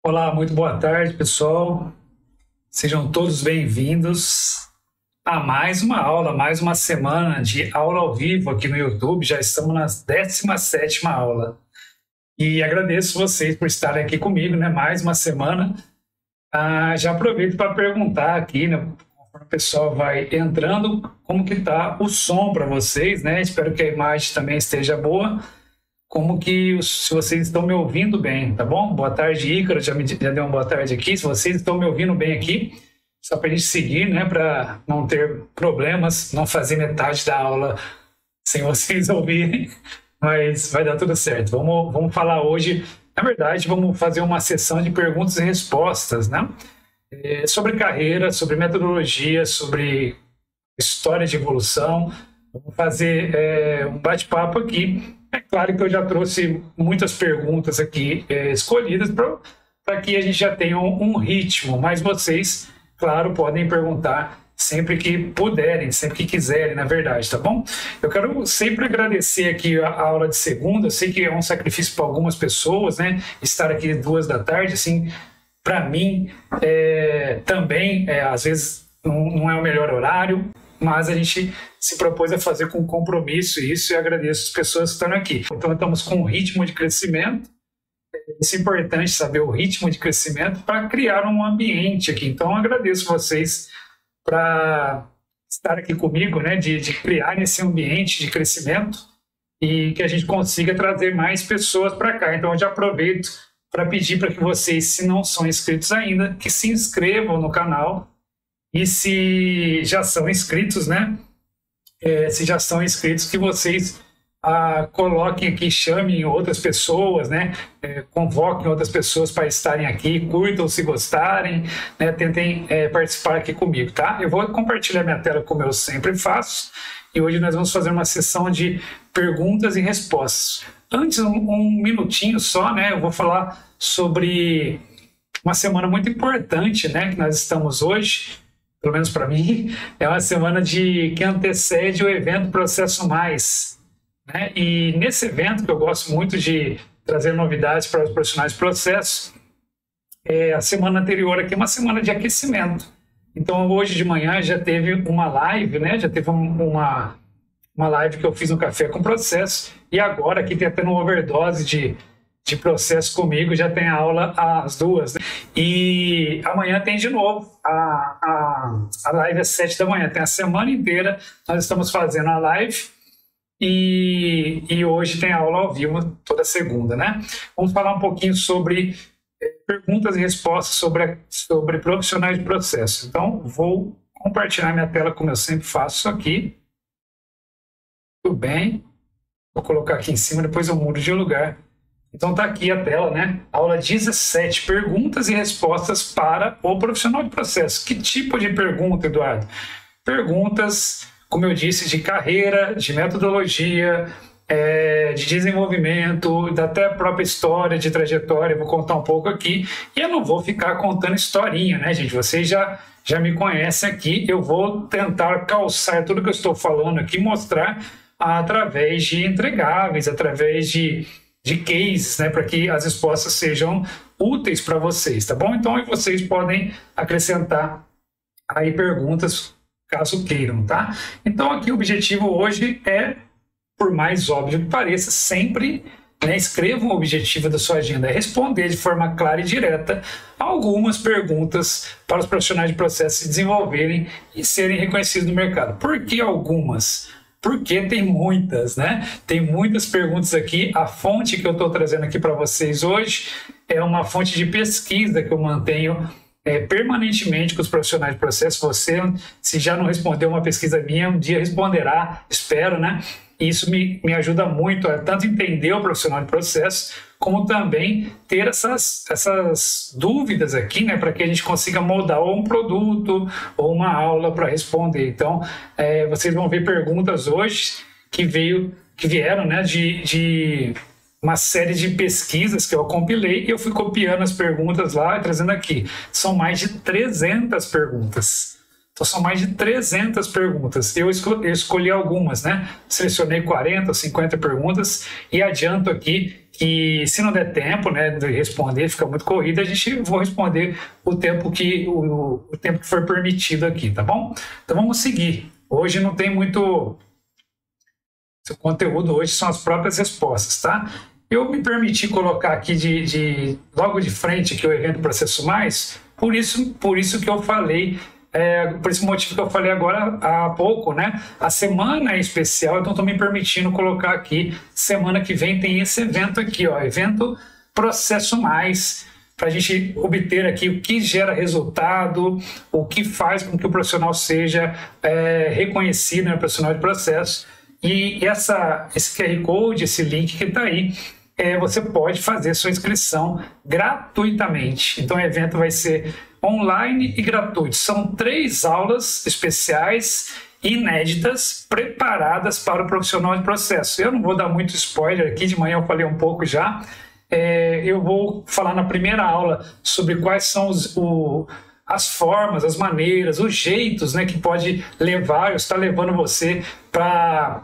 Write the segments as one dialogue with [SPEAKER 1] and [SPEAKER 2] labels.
[SPEAKER 1] Olá, muito boa tarde, pessoal. Sejam todos bem-vindos a mais uma aula, mais uma semana de aula ao vivo aqui no YouTube. Já estamos na 17ª aula. E agradeço vocês por estarem aqui comigo, né? Mais uma semana. Já aproveito para perguntar aqui, né? Conforme o pessoal vai entrando, como que está o som para vocês, né? Espero que a imagem também esteja boa. Se vocês estão me ouvindo bem, tá bom? Boa tarde, Ícaro, já deu uma boa tarde aqui. Se vocês estão me ouvindo bem aqui, só para a gente seguir, né? Para não ter problemas, não fazer metade da aula sem vocês ouvirem, mas vai dar tudo certo. Vamos falar hoje, na verdade, vamos fazer uma sessão de perguntas e respostas, né? Sobre carreira, sobre metodologia, sobre história de evolução. Vamos fazer um bate-papo aqui. É claro que eu já trouxe muitas perguntas aqui escolhidas para que a gente já tenha um ritmo, mas vocês, claro, podem perguntar sempre que puderem, sempre que quiserem, na verdade, tá bom? Eu quero sempre agradecer aqui a aula de segunda. Eu sei que é um sacrifício para algumas pessoas, né? Estar aqui 2 da tarde, assim, para mim também, às vezes, não é o melhor horário, mas a gente se propôs a fazer com compromisso isso e agradeço as pessoas que estão aqui. Então, estamos com um ritmo de crescimento. Isso é importante, saber o ritmo de crescimento para criar um ambiente aqui. Então, agradeço vocês para estar aqui comigo, né, de criar esse ambiente de crescimento e que a gente consiga trazer mais pessoas para cá. Então, eu já aproveito para pedir para que vocês, se não são inscritos ainda, que se inscrevam no canal. E se já são inscritos, né? Se já são inscritos, que vocês coloquem aqui, chamem outras pessoas, né? Convoquem outras pessoas para estarem aqui, curtam se gostarem, né? Tentem participar aqui comigo, tá? Eu vou compartilhar minha tela como eu sempre faço e hoje nós vamos fazer uma sessão de perguntas e respostas. Antes, um minutinho só, né? Eu vou falar sobre uma semana muito importante, né? Que nós estamos hoje. Pelo menos para mim, é uma semana que antecede o evento Processo Mais, né? E nesse evento, que eu gosto muito de trazer novidades para os profissionais de processo, a semana anterior aqui é uma semana de aquecimento. Então, hoje de manhã já teve uma live, né? Já teve uma live que eu fiz no Café com Processo, e agora aqui tem até uma overdose de processo comigo, já tem a aula às 2, né? E amanhã tem de novo a live às 7 da manhã, tem a semana inteira nós estamos fazendo a live e hoje tem a aula ao vivo toda segunda, né? Vamos falar um pouquinho sobre perguntas e respostas sobre profissionais de processo. Então, vou compartilhar minha tela como eu sempre faço aqui. Tudo bem? Vou colocar aqui em cima, depois eu mudo de lugar. Então está aqui a tela, né? Aula 17, perguntas e respostas para o profissional de processo. Que tipo de pergunta, Eduardo? Perguntas, como eu disse, de carreira, de metodologia, de desenvolvimento, até a própria história, de trajetória. Eu vou contar um pouco aqui. E eu não vou ficar contando historinha, né, gente? Vocês já me conhecem aqui. Eu vou tentar calçar tudo que eu estou falando aqui, mostrar através de entregáveis, através de cases, né, para que as respostas sejam úteis para vocês, tá bom? Então, aí vocês podem acrescentar aí perguntas, caso queiram, tá? Então, aqui o objetivo hoje é, por mais óbvio que pareça, sempre, né, escrevam o objetivo da sua agenda, é responder de forma clara e direta algumas perguntas para os profissionais de processo se desenvolverem e serem reconhecidos no mercado. Por que algumas? Porque tem muitas, né? Tem muitas perguntas aqui. A fonte que eu estou trazendo aqui para vocês hoje é uma fonte de pesquisa que eu mantenho permanentemente com os profissionais de processo. Você, se já não respondeu uma pesquisa minha, um dia responderá, espero, né? E isso me ajuda muito a tanto entender o profissional de processo, como também ter essas dúvidas aqui, né, para que a gente consiga moldar ou um produto ou uma aula para responder. Então, vocês vão ver perguntas hoje que vieram, né, de uma série de pesquisas que eu compilei e eu fui copiando as perguntas lá e trazendo aqui. São mais de 300 perguntas. Então, são mais de 300 perguntas. Eu escolhi algumas, né? Selecionei 40, 50 perguntas e adianto aqui que se não der tempo, né, de responder, fica muito corrido, a gente vou responder o tempo que for permitido aqui, tá bom? Então vamos seguir. Hoje não tem muito... O conteúdo hoje são as próprias respostas, tá? Eu me permiti colocar aqui logo de frente aqui o evento Processo Mais, por isso que eu falei, por esse motivo que eu falei agora há pouco, né? A semana é especial, então estou me permitindo colocar aqui, semana que vem tem esse evento aqui, ó, evento Processo Mais, para a gente obter aqui o que gera resultado, o que faz com que o profissional seja reconhecido, né, profissional de processo. E esse QR Code, esse link que está aí, você pode fazer sua inscrição gratuitamente. Então o evento vai ser online e gratuito. São 3 aulas especiais, inéditas, preparadas para o profissional de processo. Eu não vou dar muito spoiler aqui, de manhã eu falei um pouco já. Eu vou falar na primeira aula sobre quais são as formas, as maneiras, os jeitos, né, que pode levar, ou está levando você para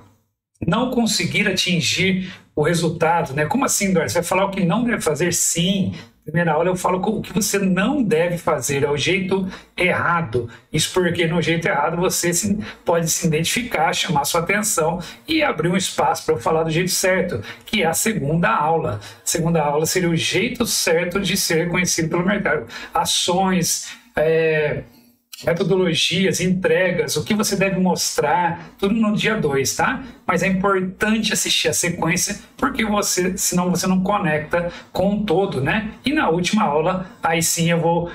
[SPEAKER 1] não conseguir atingir o resultado, né? Como assim, Eduardo? Você vai falar o que não deve fazer? Sim. Primeira aula eu falo o que você não deve fazer, é o jeito errado. Isso porque no jeito errado você pode se identificar, chamar sua atenção e abrir um espaço para eu falar do jeito certo, que é a segunda aula. A segunda aula seria o jeito certo de ser reconhecido pelo mercado. Ações, metodologias, entregas, o que você deve mostrar, tudo no dia 2, tá? Mas é importante assistir a sequência, porque senão você não conecta com o todo, né? E na última aula, aí sim eu vou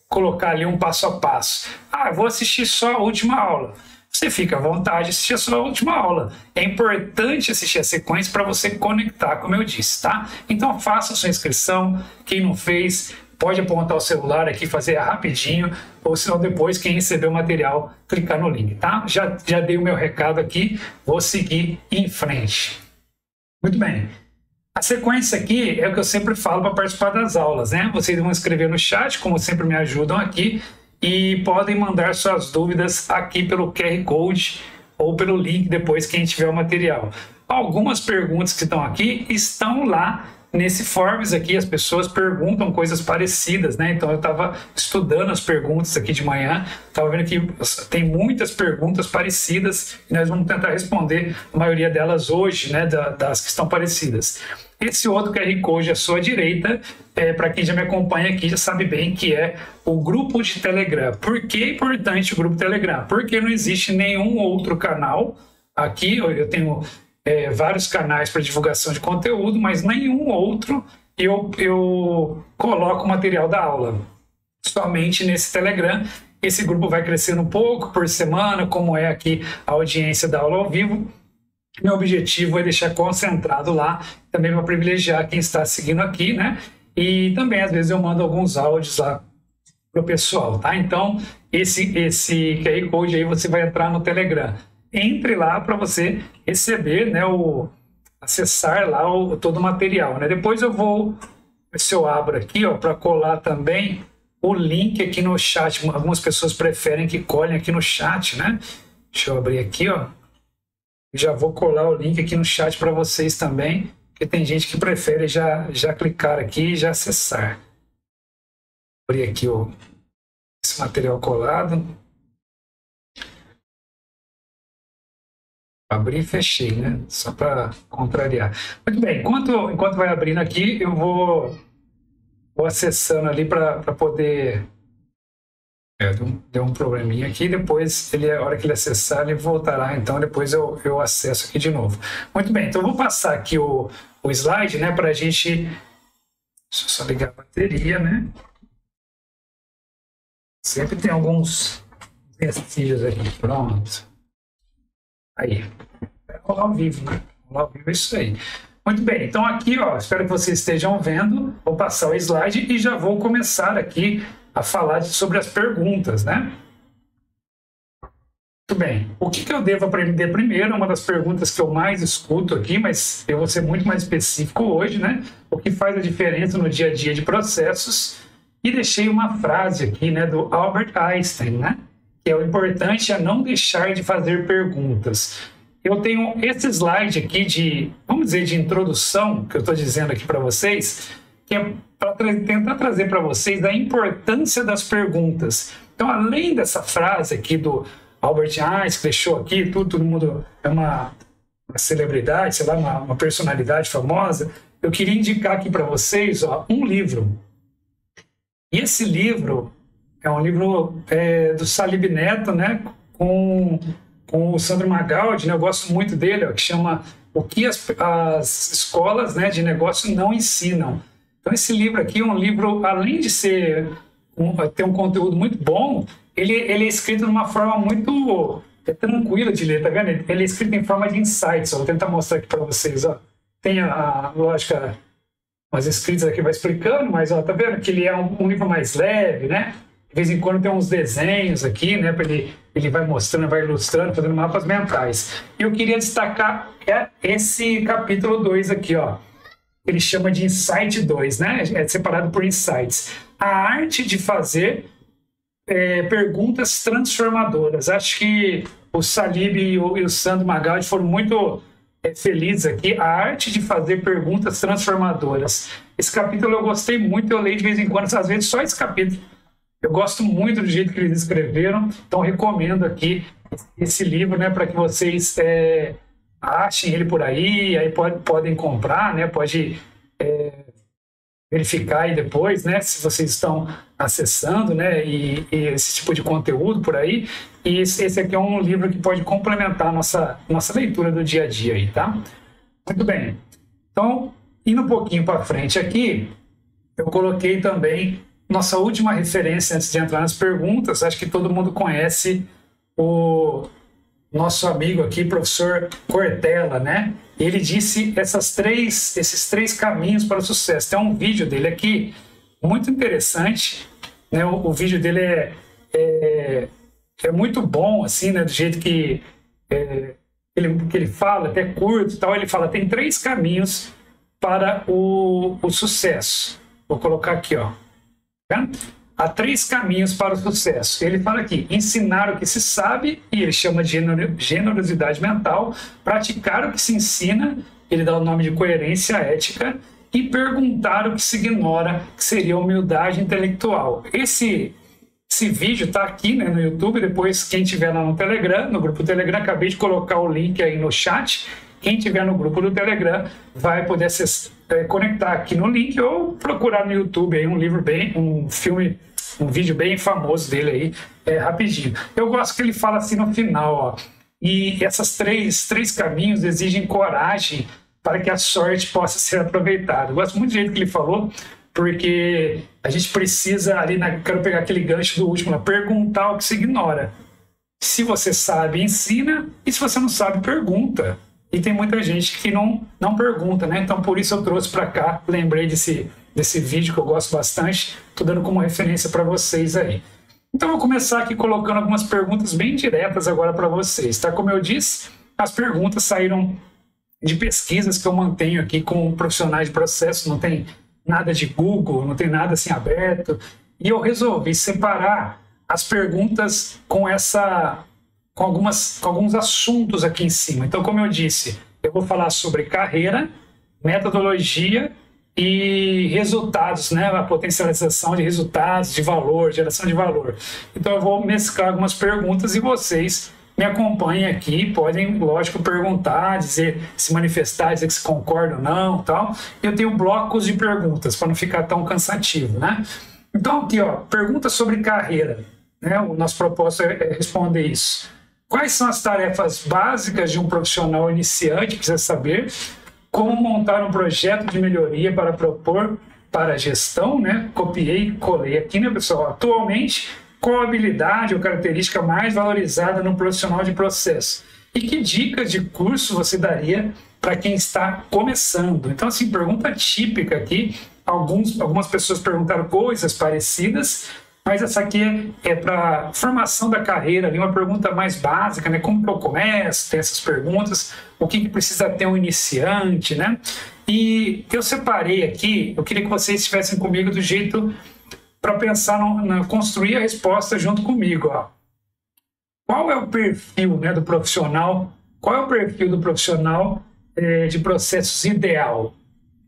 [SPEAKER 1] colocar ali um passo a passo. Eu vou assistir só a última aula. Você fica à vontade de assistir só a última aula. É importante assistir a sequência para você conectar, como eu disse, tá? Então faça a sua inscrição. Quem não fez, pode apontar o celular aqui, fazer rapidinho, ou senão depois, quem receber o material, clicar no link, tá? Já dei o meu recado aqui, vou seguir em frente. Muito bem. A sequência aqui é o que eu sempre falo para participar das aulas, né? Vocês vão escrever no chat, como sempre me ajudam aqui, e podem mandar suas dúvidas aqui pelo QR Code ou pelo link depois, quem tiver o material. Algumas perguntas que estão aqui estão lá nesse Forms aqui, as pessoas perguntam coisas parecidas, né? Então eu estava estudando as perguntas aqui de manhã, estava vendo que tem muitas perguntas parecidas e nós vamos tentar responder a maioria delas hoje, né? Das que estão parecidas. Esse outro QR Code à sua direita, para quem já me acompanha aqui, já sabe bem que é o grupo de Telegram. Por que é importante o grupo Telegram? Porque não existe nenhum outro canal. Aqui eu tenho vários canais para divulgação de conteúdo, mas nenhum outro eu coloco o material da aula. Somente nesse Telegram. Esse grupo vai crescendo um pouco por semana, como é aqui a audiência da aula ao vivo. Meu objetivo é deixar concentrado lá, também para privilegiar quem está seguindo aqui, né? E também, às vezes, eu mando alguns áudios lá para o pessoal, tá? Então, esse QR Code aí, você vai entrar no Telegram. Entre lá para você receber, né, acessar lá todo o material, né? Depois eu vou, se eu abro aqui, para colar também o link aqui no chat. Algumas pessoas preferem que colhem aqui no chat, né? Deixa eu abrir aqui, já vou colar o link aqui no chat para vocês também, porque tem gente que prefere já clicar aqui e já acessar. Vou abrir aqui esse material colado. Abri e fechei, né? Só para contrariar. Muito bem, enquanto vai abrindo aqui, eu vou acessando ali para poder... deu um probleminha aqui, depois, a hora que ele acessar, ele voltará, então depois eu acesso aqui de novo. Muito bem, então eu vou passar aqui o slide, né, para a gente... Deixa eu só ligar a bateria, né? Sempre tem alguns vestígios aqui, pronto. Aí, vai rolar ao vivo, né? Rolar ao vivo é isso aí. Muito bem, então aqui, espero que vocês estejam vendo, vou passar o slide e já vou começar aqui a falar sobre as perguntas, né? Muito bem, o que eu devo aprender primeiro? Uma das perguntas que eu mais escuto aqui, mas eu vou ser muito mais específico hoje, né? O que faz a diferença no dia a dia de processos? E deixei uma frase aqui, né, do Albert Einstein, né? Que é: o importante é não deixar de fazer perguntas. eu tenho esse slide aqui de, vamos dizer, de introdução, que eu estou dizendo aqui para vocês, que é para tentar trazer para vocês a importância das perguntas. Então, além dessa frase aqui do Albert Einstein, que deixou aqui, todo mundo é uma celebridade, sei lá, uma personalidade famosa, eu queria indicar aqui para vocês um livro. E esse livro é um livro do Salib Neto, né, com o Sandro Magaldi, né, eu gosto muito dele, que chama O que as escolas, né, de negócio não ensinam. Então esse livro aqui é um livro, além de ter um conteúdo muito bom, ele é escrito de uma forma muito tranquila de ler, tá vendo? Ele é escrito em forma de insights, vou tentar mostrar aqui para vocês, ó. Tem lógico, as escritas aqui vai explicando, mas ó, tá vendo que ele é um livro mais leve, né? De vez em quando tem uns desenhos aqui, né? Ele vai mostrando, vai ilustrando, fazendo mapas mentais. E eu queria destacar esse capítulo 2 aqui, ó. Ele chama de Insight 2, né? É separado por Insights. A arte de fazer perguntas transformadoras. Acho que o Salib e o Sandro Magaldi foram muito felizes aqui. A arte de fazer perguntas transformadoras. Esse capítulo eu gostei muito, eu leio de vez em quando, às vezes só esse capítulo. Eu gosto muito do jeito que eles escreveram, então recomendo aqui esse livro, né, para que vocês achem ele por aí podem comprar, né, pode verificar aí depois, né, se vocês estão acessando, né, e esse tipo de conteúdo por aí. E esse aqui é um livro que pode complementar a nossa leitura do dia a dia aí, tá? Muito bem. Então, indo um pouquinho para frente aqui, eu coloquei também nossa última referência antes de entrar nas perguntas. Acho que todo mundo conhece o nosso amigo aqui, professor Cortella, né? Ele disse esses três caminhos para o sucesso. Tem um vídeo dele aqui muito interessante, né? O vídeo dele é muito bom, assim, né? Do jeito que ele fala, até curto e tal. Ele fala, tem 3 caminhos para o sucesso. Vou colocar aqui, ó. Há 3 caminhos para o sucesso. Ele fala aqui, ensinar o que se sabe, e ele chama de generosidade mental, praticar o que se ensina, ele dá o nome de coerência ética, e perguntar o que se ignora, que seria humildade intelectual. Esse vídeo está aqui, né, no YouTube, depois quem tiver lá no Telegram, no grupo do Telegram, acabei de colocar o link aí no chat. Quem tiver no grupo do Telegram vai poder conectar aqui no link ou procurar no YouTube aí um vídeo bem famoso dele aí, rapidinho. Eu gosto que ele fala assim no final, ó, e essas três caminhos exigem coragem para que a sorte possa ser aproveitada. Eu gosto muito do jeito que ele falou, porque a gente precisa ali, quero pegar aquele gancho do último, perguntar o que se ignora. Se você sabe, ensina, e se você não sabe, pergunta. E tem muita gente que não pergunta, né? Então, por isso eu trouxe para cá, lembrei desse vídeo que eu gosto bastante, estou dando como referência para vocês aí. Então, eu vou começar aqui colocando algumas perguntas bem diretas agora para vocês, tá? Como eu disse, as perguntas saíram de pesquisas que eu mantenho aqui com profissionais de processo, não tem nada de Google, não tem nada assim aberto, e eu resolvi separar as perguntas com alguns assuntos aqui em cima. Então, como eu disse, eu vou falar sobre carreira, metodologia e resultados, né? A potencialização de resultados, de valor, geração de valor. Então, eu vou mesclar algumas perguntas e vocês me acompanhem aqui, podem, lógico, perguntar, se manifestar, dizer que se concordam ou não, tal. Eu tenho blocos de perguntas para não ficar tão cansativo, né? Então, aqui, ó, perguntas sobre carreira, né? O nosso propósito é responder isso. Quais são as tarefas básicas de um profissional iniciante que precisa saber? Como montar um projeto de melhoria para propor para a gestão, né? Copiei e colei aqui, né, pessoal? Atualmente, qual a habilidade ou característica mais valorizada no profissional de processo? E que dicas de curso você daria para quem está começando? Então, assim, pergunta típica aqui. Algumas pessoas perguntaram coisas parecidas, mas essa aqui é para formação da carreira, ali, uma pergunta mais básica, né? Como que eu começo? Tem essas perguntas. O que precisa ter um iniciante, né? E eu separei aqui, eu queria que vocês estivessem comigo do jeito para pensar construir a resposta junto comigo. Ó. Qual é o perfil, né, do profissional qual é o perfil do profissional de processos ideal?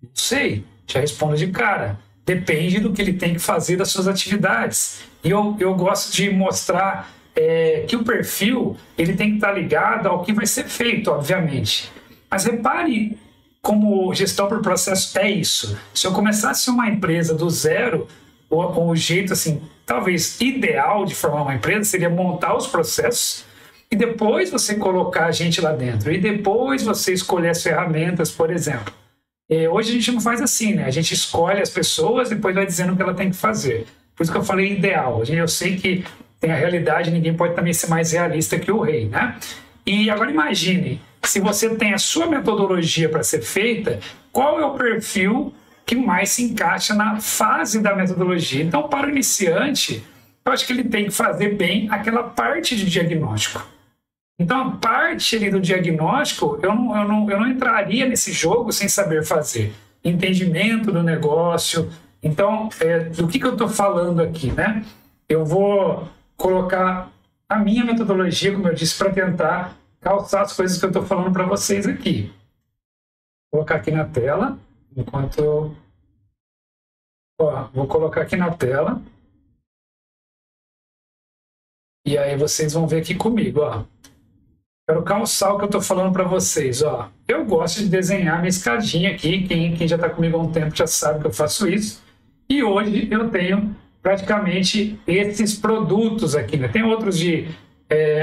[SPEAKER 1] Não sei, já respondo de cara. Depende do que ele tem que fazer das suas atividades. E eu gosto de mostrar que o perfil ele tem que estar ligado ao que vai ser feito, obviamente. Mas repare como gestão por processo é isso. Se eu começasse uma empresa do zero, o jeito assim, talvez ideal de formar uma empresa seria montar os processos e depois você colocar a gente lá dentro. E depois você escolher as ferramentas, por exemplo. Hoje a gente não faz assim, né? A gente escolhe as pessoas e depois vai dizendo o que ela tem que fazer. Por isso que eu falei ideal. Eu sei que tem a realidade, ninguém pode também ser mais realista que o rei, né? E agora imagine, se você tem a sua metodologia para ser feita, qual é o perfil que mais se encaixa na fase da metodologia? Então, para o iniciante, eu acho que ele tem que fazer bem aquela parte de diagnóstico. Então, a parte ali do diagnóstico, eu não entraria nesse jogo sem saber fazer. Entendimento do negócio. Então, do que eu estou falando aqui, né? Eu vou colocar a minha metodologia, como eu disse, para tentar calçar as coisas que eu estou falando para vocês aqui. Vou colocar aqui na tela, enquanto... vou colocar aqui na tela. E aí vocês vão ver aqui comigo, Quero calçar o que eu estou falando para vocês, Eu gosto de desenhar minha escadinha aqui, quem já está comigo há um tempo já sabe que eu faço isso. E hoje eu tenho praticamente esses produtos aqui, né? Tem outros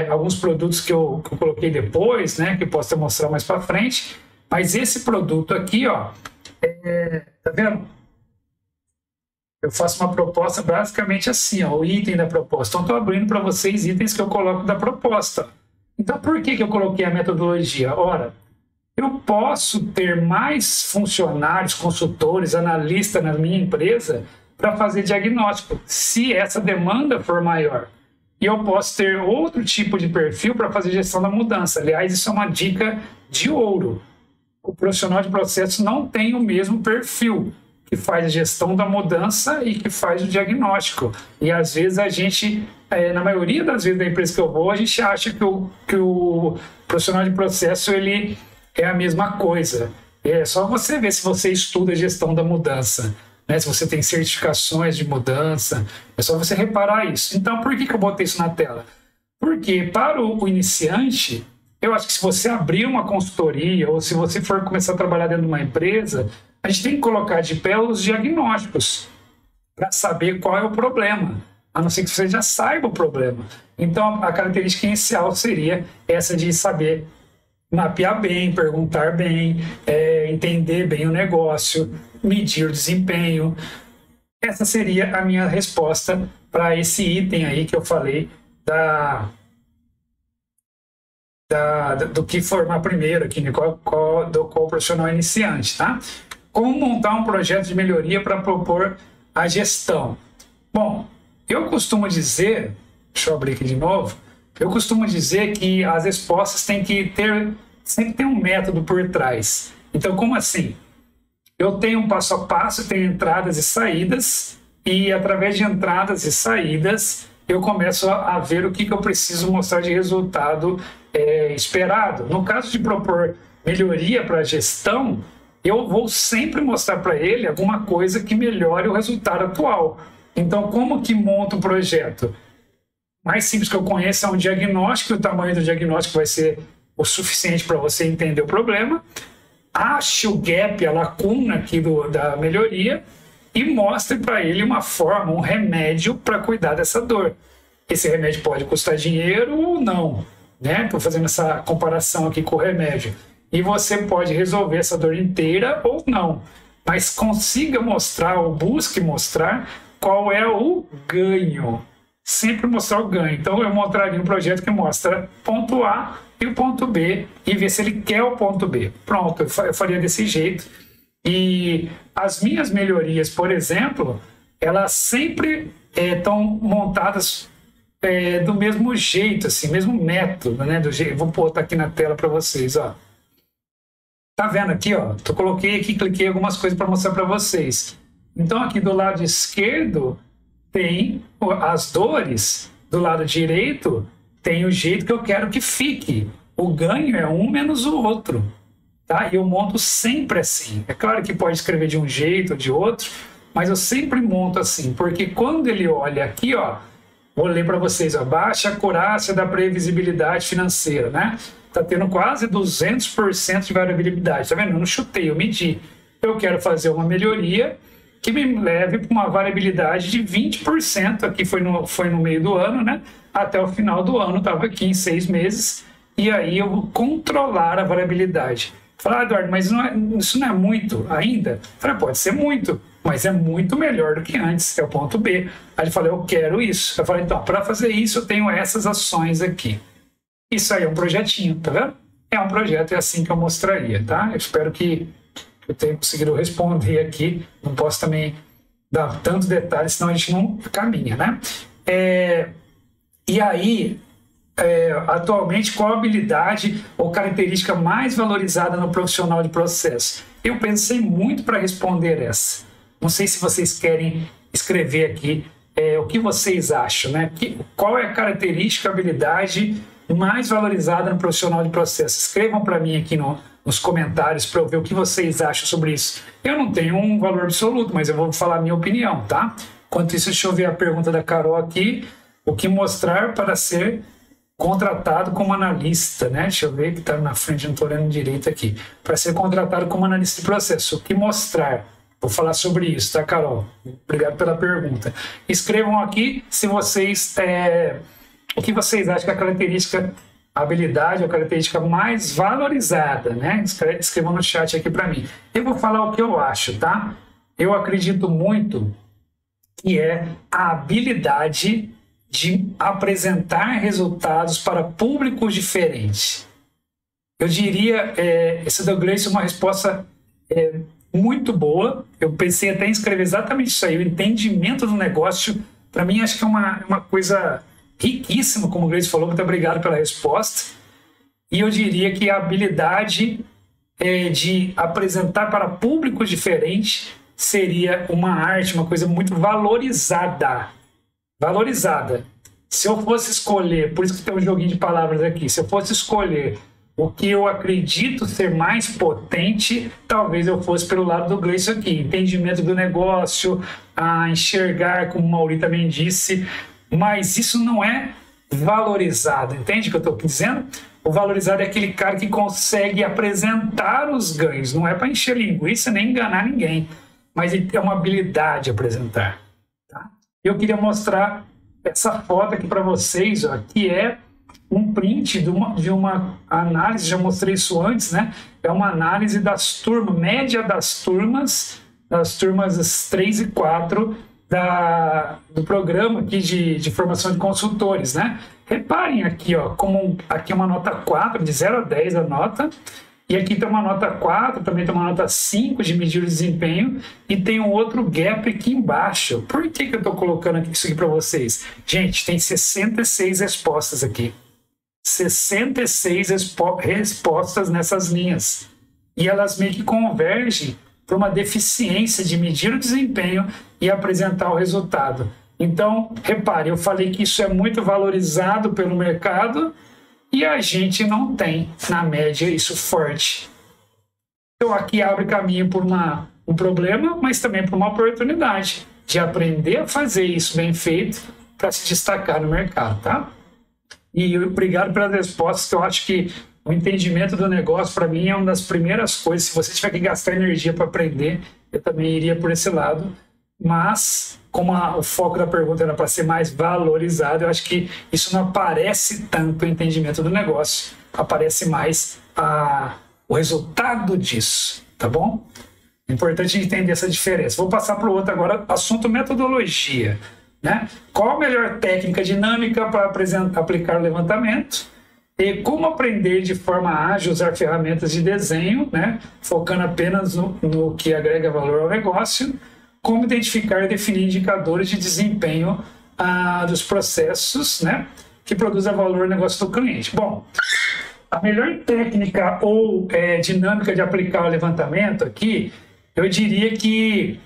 [SPEAKER 1] alguns produtos que eu coloquei depois, né? Que eu posso mostrar mais para frente. Mas esse produto aqui, tá vendo? Eu faço uma proposta basicamente assim, o item da proposta. Então, estou abrindo para vocês itens que eu coloco da proposta. Então, por que eu coloquei a metodologia? Ora, eu posso ter mais funcionários, consultores, analistas na minha empresa para fazer diagnóstico, se essa demanda for maior. E eu posso ter outro tipo de perfil para fazer gestão da mudança. Aliás, isso é uma dica de ouro. O profissional de processo não tem o mesmo perfil que faz a gestão da mudança e que faz o diagnóstico. E às vezes a gente, na maioria das vezes da empresa que eu vou, a gente acha que o profissional de processo ele é a mesma coisa. É só você ver se você estuda a gestão da mudança, né? Se você tem certificações de mudança, é só você reparar isso. Então, por que eu botei isso na tela? Porque para o iniciante, eu acho que se você abrir uma consultoria ou se você for começar a trabalhar dentro de uma empresa, a gente tem que colocar de pé os diagnósticos para saber qual é o problema, a não ser que você já saiba o problema. Então, a característica inicial seria essa de saber mapear bem, perguntar bem, entender bem o negócio, medir o desempenho. Essa seria a minha resposta para esse item aí que eu falei do que formar primeiro aqui, qual profissional iniciante, tá? Como montar um projeto de melhoria para propor a gestão? Bom, eu costumo dizer, deixa eu abrir aqui de novo, eu costumo dizer que as respostas têm que sempre tem um método por trás. Então, como assim? Eu tenho um passo a passo, tenho entradas e saídas, e através de entradas e saídas, eu começo a ver o que eu preciso mostrar de resultado esperado. No caso de propor melhoria para a gestão, eu vou sempre mostrar para ele alguma coisa que melhore o resultado atual. Então, como que monta um projeto? O mais simples que eu conheço é um diagnóstico, e o tamanho do diagnóstico vai ser o suficiente para você entender o problema. Ache o gap, a lacuna aqui da melhoria e mostre para ele uma forma, um remédio para cuidar dessa dor. Esse remédio pode custar dinheiro ou não, né? Estou fazendo essa comparação aqui com o remédio. E você pode resolver essa dor inteira ou não, mas consiga mostrar ou busque mostrar qual é o ganho. Sempre mostrar o ganho. Então eu mostraria um projeto que mostra ponto A e o ponto B e ver se ele quer o ponto B. Pronto, eu faria desse jeito. E as minhas melhorias, por exemplo, elas sempre estão montadas do mesmo jeito, assim, mesmo método, né? Vou botar aqui na tela para vocês, Tá vendo aqui, Eu coloquei aqui, cliquei algumas coisas para mostrar para vocês. Então aqui do lado esquerdo tem as dores, do lado direito tem o jeito que eu quero que fique. o ganho é um menos o outro. Tá? E eu monto sempre assim. É claro que pode escrever de um jeito ou de outro, mas eu sempre monto assim, porque quando ele olha aqui, ó, vou ler para vocês, ó, baixa acurácia da previsibilidade financeira, né? Tá tendo quase 200% de variabilidade, tá vendo? Eu não chutei, eu medi. Eu quero fazer uma melhoria que me leve para uma variabilidade de 20%, aqui foi no meio do ano, né? Até o final do ano, estava aqui em 6 meses, e aí eu vou controlar a variabilidade. Falei, Eduardo, mas isso não é muito ainda? Falei, pode ser muito, mas é muito melhor do que antes, é o ponto B. Aí ele falou, eu quero isso. Eu falei, então, para fazer isso eu tenho essas ações aqui. Isso aí é um projetinho, tá vendo? É um projeto, é assim que eu mostraria, tá? Eu espero que eu tenha conseguido responder aqui. Não posso também dar tantos detalhes, senão a gente não caminha, né? E aí, atualmente, qual a habilidade ou característica mais valorizada no profissional de processo? Eu pensei muito para responder essa. Não sei se vocês querem escrever aqui o que vocês acham, né? Qual é a característica, habilidade mais valorizada no profissional de processo? Escrevam para mim aqui nos comentários para eu ver o que vocês acham sobre isso. Eu não tenho um valor absoluto, mas eu vou falar a minha opinião, tá? Enquanto isso, deixa eu ver a pergunta da Carol aqui. O que mostrar para ser contratado como analista, né? Deixa eu ver que está na frente, não estou lendo direito aqui. Para ser contratado como analista de processo, o que mostrar? Vou falar sobre isso, tá, Carol? Obrigado pela pergunta. Escrevam aqui se vocês... o que vocês acham que é a característica, a habilidade, a característica mais valorizada, né? Escrevam no chat aqui para mim. Eu vou falar o que eu acho, tá? Eu acredito muito que é a habilidade de apresentar resultados para públicos diferentes. Eu diria, esse do Gleison é uma resposta muito boa. Eu pensei até em escrever exatamente isso aí. O entendimento do negócio, para mim, acho que é uma coisa riquíssima, como o Gleison falou. Muito obrigado pela resposta. E eu diria que a habilidade de apresentar para públicos diferentes seria uma arte, uma coisa muito valorizada. Valorizada. Se eu fosse escolher, por isso que tem um joguinho de palavras aqui, se eu fosse escolher o que eu acredito ser mais potente, talvez eu fosse pelo lado do Gleison aqui. Entendimento do negócio, a enxergar, como o Mauri também disse, mas isso não é valorizado, entende o que eu estou dizendo? O valorizado é aquele cara que consegue apresentar os ganhos, não é para encher linguiça nem enganar ninguém, mas é uma habilidade apresentar. Tá? Eu queria mostrar essa foto aqui para vocês, ó, que é um print de uma análise, já mostrei isso antes, né? É uma análise das turmas, média das turmas 3 e 4 do programa aqui de formação de consultores, né? Reparem aqui, ó, como aqui é uma nota 4, de 0 a 10 a nota, e aqui tem uma nota 4, também tem uma nota 5 de medir o desempenho, e tem um outro gap aqui embaixo. Por que eu estou colocando isso aqui para vocês? Gente, tem 66 respostas aqui. 66 respostas nessas linhas. E elas meio que convergem para uma deficiência de medir o desempenho e apresentar o resultado. Então, repare, eu falei que isso é muito valorizado pelo mercado e a gente não tem, na média, isso forte. Então, aqui abre caminho por um problema, mas também por uma oportunidade de aprender a fazer isso bem feito para se destacar no mercado, tá? E obrigado pelas respostas, que eu acho que o entendimento do negócio, para mim, é uma das primeiras coisas. Se você tiver que gastar energia para aprender, eu também iria por esse lado. Mas, como o foco da pergunta era para ser mais valorizado, eu acho que isso não aparece tanto o entendimento do negócio, aparece mais o resultado disso, tá bom? É importante entender essa diferença. Vou passar para o outro agora, assunto metodologia. Né? Qual a melhor técnica dinâmica para aplicar o levantamento? E como aprender de forma ágil a usar ferramentas de desenho, né? Focando apenas no que agrega valor ao negócio? Como identificar e definir indicadores de desempenho dos processos, né? Que produzem valor ao negócio do cliente? Bom, a melhor técnica ou dinâmica de aplicar o levantamento aqui, eu diria que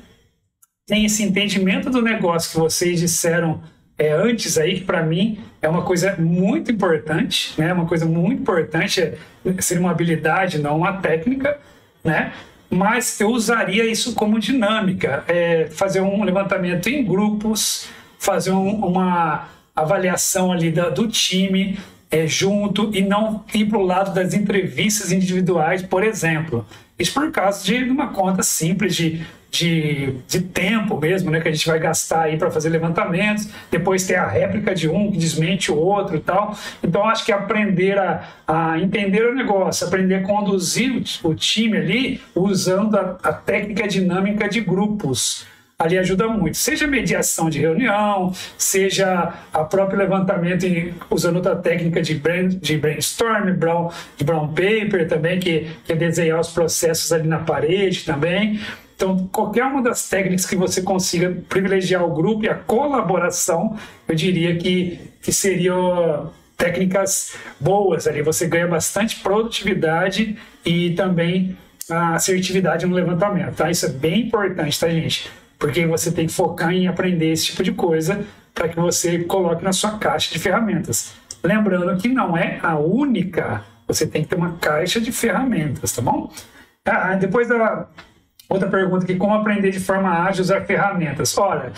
[SPEAKER 1] tem esse entendimento do negócio que vocês disseram antes aí, que para mim é uma coisa muito importante, né? Uma coisa muito importante, ser uma habilidade, não uma técnica, né? Mas eu usaria isso como dinâmica, fazer um levantamento em grupos, fazer uma avaliação ali do time junto e não ir para o lado das entrevistas individuais, por exemplo. Isso por causa de uma conta simples de tempo mesmo, né, que a gente vai gastar aí para fazer levantamentos, depois tem a réplica de um que desmente o outro e tal. Então acho que aprender a entender o negócio, aprender a conduzir o time ali usando a técnica dinâmica de grupos, ali ajuda muito, seja mediação de reunião, seja a próprio levantamento usando outra técnica de brainstorm, de brown paper também, que é desenhar os processos ali na parede também. Então, qualquer uma das técnicas que você consiga privilegiar o grupo e a colaboração, eu diria que seriam técnicas boas ali. Você ganha bastante produtividade e também a assertividade no levantamento, tá? Isso é bem importante, tá, gente? Porque você tem que focar em aprender esse tipo de coisa para que você coloque na sua caixa de ferramentas. Lembrando que não é a única, você tem que ter uma caixa de ferramentas, tá bom? Depois da outra pergunta aqui, como aprender de forma ágil a usar ferramentas? Olha,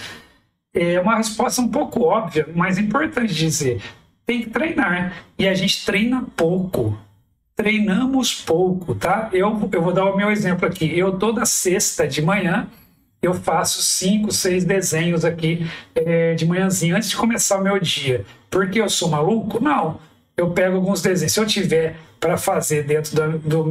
[SPEAKER 1] é uma resposta um pouco óbvia, mas é importante dizer, tem que treinar, e a gente treina pouco. Treinamos pouco, tá? Eu vou dar o meu exemplo aqui. Eu toda sexta de manhã, eu faço 5, 6 desenhos aqui de manhãzinha, antes de começar o meu dia. Porque eu sou maluco? Não. Eu pego alguns desenhos. Se eu tiver para fazer dentro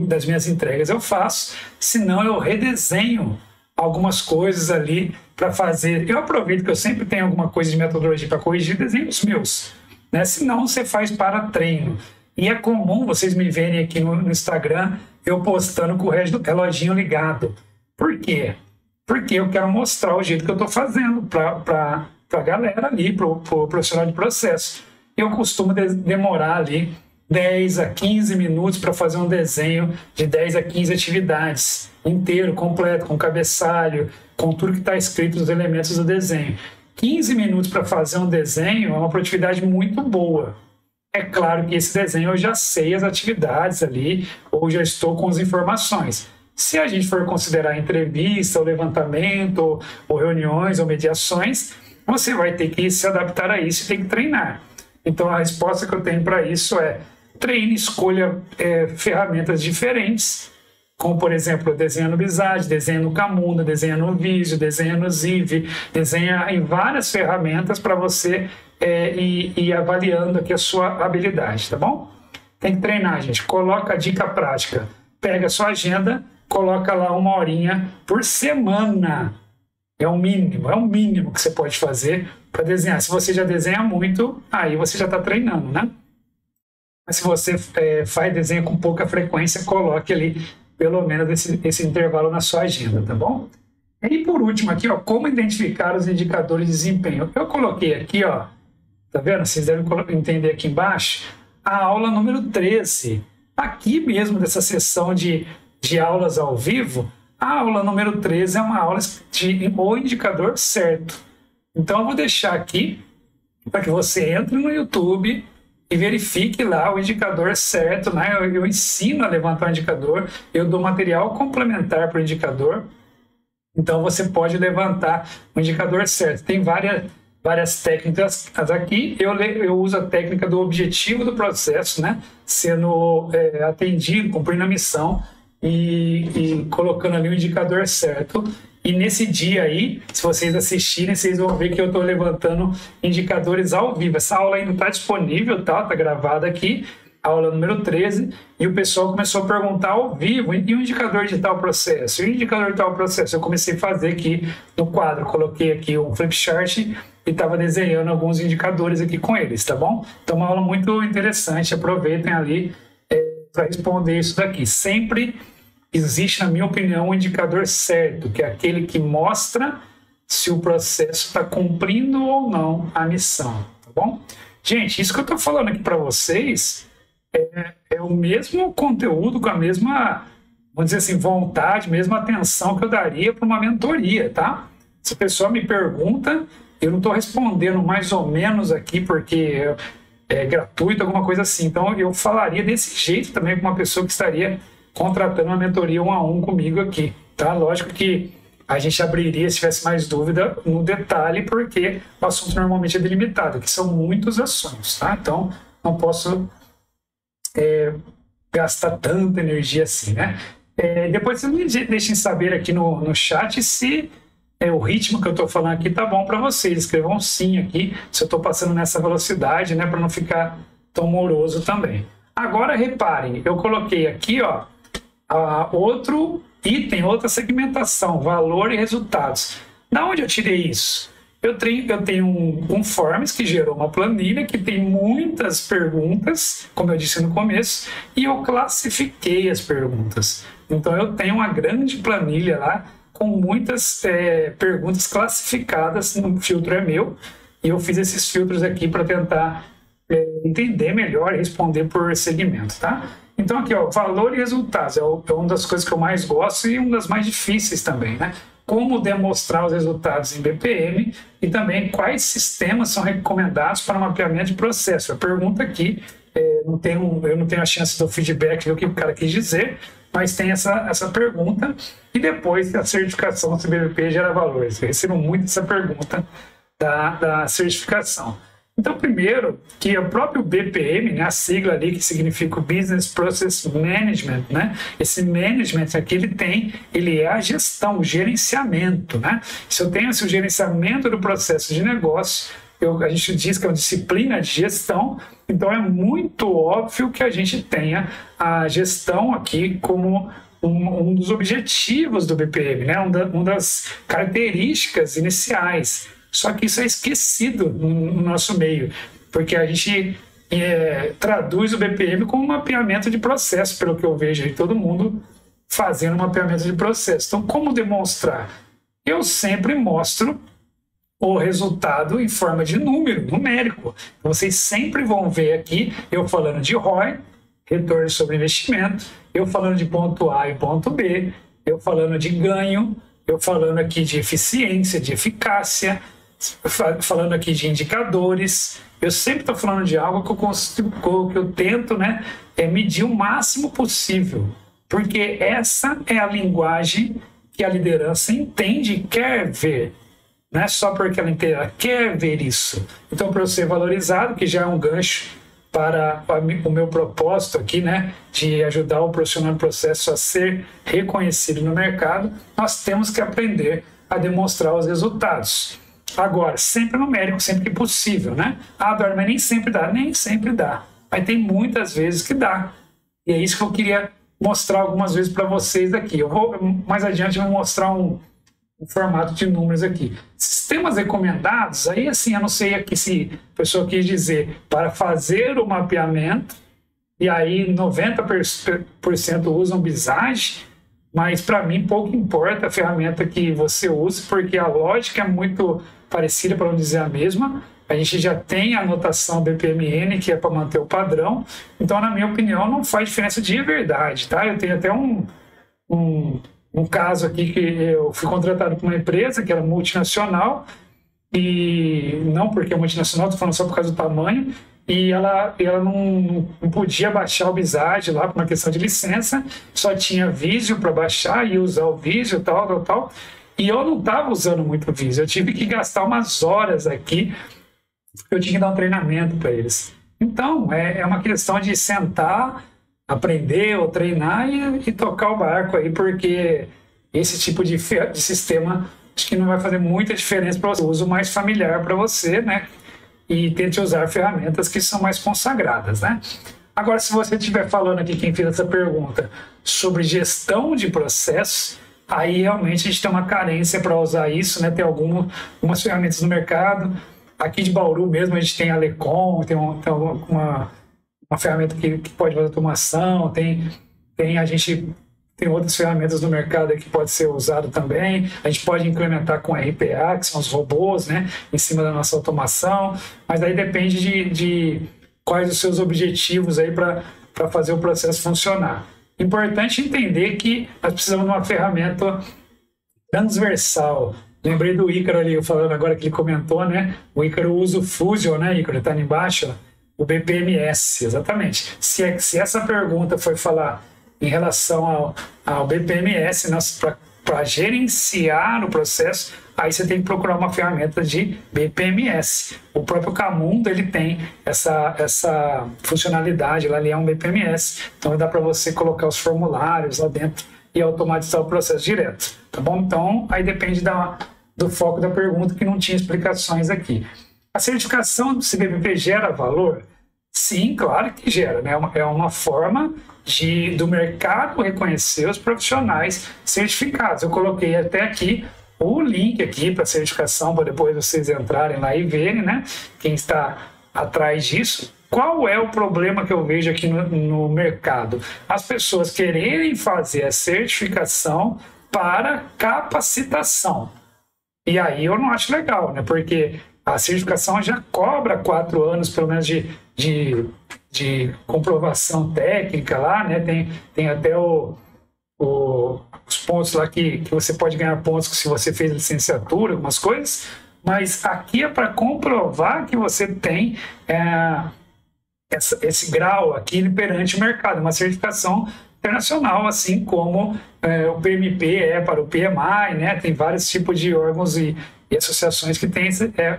[SPEAKER 1] das minhas entregas, eu faço. Senão, eu redesenho algumas coisas ali para fazer. Eu aproveito que eu sempre tenho alguma coisa de metodologia para corrigir desenhos meus, né? Senão, você faz para treino. E é comum vocês me verem aqui no Instagram, eu postando com o reloginho ligado. Por quê? Porque eu quero mostrar o jeito que eu estou fazendo para a galera ali, para o profissional de processo. Eu costumo demorar ali 10 a 15 minutos para fazer um desenho de 10 a 15 atividades, inteiro, completo, com cabeçalho, com tudo que está escrito nos elementos do desenho. 15 minutos para fazer um desenho é uma produtividade muito boa. É claro que esse desenho eu já sei as atividades ali, ou já estou com as informações. Se a gente for considerar entrevista, ou levantamento, ou reuniões, ou mediações, você vai ter que se adaptar a isso e ter que treinar. Então, a resposta que eu tenho para isso é treine, escolha ferramentas diferentes, como, por exemplo, desenha no Visage, desenha no Camunda, desenha no Visio, desenha no Ziv, desenha em várias ferramentas para você ir avaliando aqui a sua habilidade, tá bom? Tem que treinar, gente. Coloca a dica prática. Pega a sua agenda, coloca lá 1 horinha por semana. É o mínimo que você pode fazer para desenhar. Se você já desenha muito, aí você já está treinando, né? Mas se você faz desenho com pouca frequência, coloque ali pelo menos esse intervalo na sua agenda, tá bom? E por último aqui, ó, como identificar os indicadores de desempenho. Eu coloquei aqui, ó, tá vendo? Vocês devem entender aqui embaixo, a aula número 13. Aqui mesmo dessa sessão de aulas ao vivo, a aula número 13 é uma aula de o indicador certo. Então eu vou deixar aqui para que você entre no YouTube e verifique lá o indicador certo, né? Eu ensino a levantar o indicador, eu dou material complementar para o indicador, então você pode levantar o indicador certo. Tem várias técnicas aqui, eu uso a técnica do objetivo do processo, né? Sendo atendido, cumprindo a missão e colocando ali o indicador certo. E nesse dia aí, se vocês assistirem, vocês vão ver que eu estou levantando indicadores ao vivo. Essa aula ainda está disponível, tá? Está gravada aqui, aula número 13, e o pessoal começou a perguntar ao vivo, e o indicador de tal processo? E o indicador de tal processo? Eu comecei a fazer aqui no quadro, coloquei aqui um flipchart e estava desenhando alguns indicadores aqui com eles, tá bom? Então, uma aula muito interessante, aproveitem ali para responder isso daqui. Sempre existe, na minha opinião, um indicador certo, que é aquele que mostra se o processo está cumprindo ou não a missão, tá bom? Gente, isso que eu estou falando aqui para vocês é o mesmo conteúdo, com a mesma, vamos dizer assim, vontade, mesma atenção que eu daria para uma mentoria, tá? Se a pessoa me pergunta, eu não estou respondendo mais ou menos aqui porque é gratuito, alguma coisa assim. Então, eu falaria desse jeito também com uma pessoa que estaria contratando uma mentoria 1-a-1 comigo aqui, tá? Lógico que a gente abriria, se tivesse mais dúvida, no detalhe, porque o assunto normalmente é delimitado, que são muitos assuntos, tá? Então, não posso gastar tanta energia assim, né? Depois vocês me deixem saber aqui no chat se o ritmo que eu estou falando aqui tá bom para vocês. Escrevam um sim aqui, se eu estou passando nessa velocidade, né? Para não ficar tão moroso também. Agora, reparem, eu coloquei aqui, ó, outro item, outra segmentação, valor e resultados. Da onde eu tirei isso? Eu tenho um Forms que gerou uma planilha que tem muitas perguntas, como eu disse no começo, e eu classifiquei as perguntas. Então eu tenho uma grande planilha lá com muitas perguntas classificadas, o filtro é meu, e eu fiz esses filtros aqui para tentar entender melhor e responder por segmento, tá? Então aqui, ó, valor e resultados é uma das coisas que eu mais gosto e uma das mais difíceis também, né? Como demonstrar os resultados em BPM e também quais sistemas são recomendados para mapeamento de processo. A pergunta aqui, eu não tenho a chance do feedback, ver o que o cara quis dizer, mas tem essa pergunta. E depois a certificação se BPM gera valores. Eu recebo muito essa pergunta da certificação. Então, primeiro, que o próprio BPM, né, a sigla ali que significa o Business Process Management, né, esse management aqui ele é a gestão, o gerenciamento, né? Se eu tenho o gerenciamento do processo de negócio, a gente diz que é uma disciplina de gestão, então é muito óbvio que a gente tenha a gestão aqui como um dos objetivos do BPM, né, uma das características iniciais. Só que isso é esquecido no nosso meio, porque a gente traduz o BPM como um mapeamento de processo, pelo que eu vejo aí, todo mundo fazendo um mapeamento de processo. Então, como demonstrar? Eu sempre mostro o resultado em forma de número, numérico. Então, vocês sempre vão ver aqui eu falando de ROI, retorno sobre investimento, eu falando de ponto A e ponto B, eu falando de ganho, eu falando aqui de eficiência, de eficácia, falando aqui de indicadores. Eu sempre estou falando de algo que eu tento, né, medir o máximo possível, porque essa é a linguagem que a liderança entende e quer ver. Não é só porque ela quer ver isso. Então, para eu ser valorizado, que já é um gancho para o meu propósito aqui, né, de ajudar o profissional do processo a ser reconhecido no mercado, nós temos que aprender a demonstrar os resultados. Agora, sempre numérico, sempre que possível, né? Eduardo, mas nem sempre dá. Nem sempre dá. Mas tem muitas vezes que dá. E é isso que eu queria mostrar algumas vezes para vocês aqui. Mais adiante, eu vou mostrar um formato de números aqui. Sistemas recomendados, aí assim, eu não sei aqui se a pessoa quis dizer para fazer o mapeamento, e aí 90% usam Visage, mas para mim pouco importa a ferramenta que você use, porque a lógica é muito parecida, para não dizer a mesma. A gente já tem a anotação BPMN, que é para manter o padrão. Então, na minha opinião, não faz diferença de verdade, tá? Eu tenho até um caso aqui que eu fui contratado por uma empresa que era multinacional, e não porque é multinacional, estou falando só por causa do tamanho, e ela não podia baixar o Visage lá por uma questão de licença, só tinha Visio para baixar e usar o Visio, tal. E eu não estava usando muito o Visio, eu tive que gastar umas horas aqui, eu tinha que dar um treinamento para eles. Então, é uma questão de sentar, aprender ou treinar e tocar o barco aí, porque esse tipo de sistema acho que não vai fazer muita diferença para você. O uso mais familiar para você, né? E tente usar ferramentas que são mais consagradas, né? Agora, se você estiver falando aqui, quem fez essa pergunta, sobre gestão de processos, aí realmente a gente tem uma carência para usar isso, né? Tem algumas ferramentas no mercado. Aqui de Bauru mesmo a gente tem a Lecom, tem uma ferramenta que pode fazer automação, a gente tem outras ferramentas no mercado que pode ser usado também. A gente pode implementar com RPA, que são os robôs, né, em cima da nossa automação, mas aí depende de quais os seus objetivos aí para fazer o processo funcionar. Importante entender que nós precisamos de uma ferramenta transversal, Lembrei do Ícaro ali, falando agora que ele comentou, né? O Ícaro usa o Fusion, né, Ícaro? Está ali embaixo, ó, o BPMS, exatamente. Se essa pergunta foi falar em relação ao BPMS, para gerenciar o processo, aí você tem que procurar uma ferramenta de BPMS. O próprio Camunda, ele tem essa funcionalidade, lá ali é um BPMS, então dá para você colocar os formulários lá dentro e automatizar o processo direto, tá bom? Então, aí depende do foco da pergunta, que não tinha explicações aqui. A certificação do CBPP gera valor? Sim, claro que gera, né? É uma forma do mercado reconhecer os profissionais certificados. Eu coloquei até aqui o link aqui para certificação, para depois vocês entrarem lá e verem, né? Quem está atrás disso. Qual é o problema que eu vejo aqui no mercado? As pessoas quererem fazer a certificação para capacitação. E aí eu não acho legal, né? Porque a certificação já cobra 4 anos, pelo menos, de comprovação técnica lá, né? Tem até os pontos lá que você pode ganhar pontos se você fez licenciatura, algumas coisas, mas aqui é para comprovar que você tem esse grau aqui perante o mercado, uma certificação internacional, assim como o PMP é para o PMI, né? Tem vários tipos de órgãos e associações que têm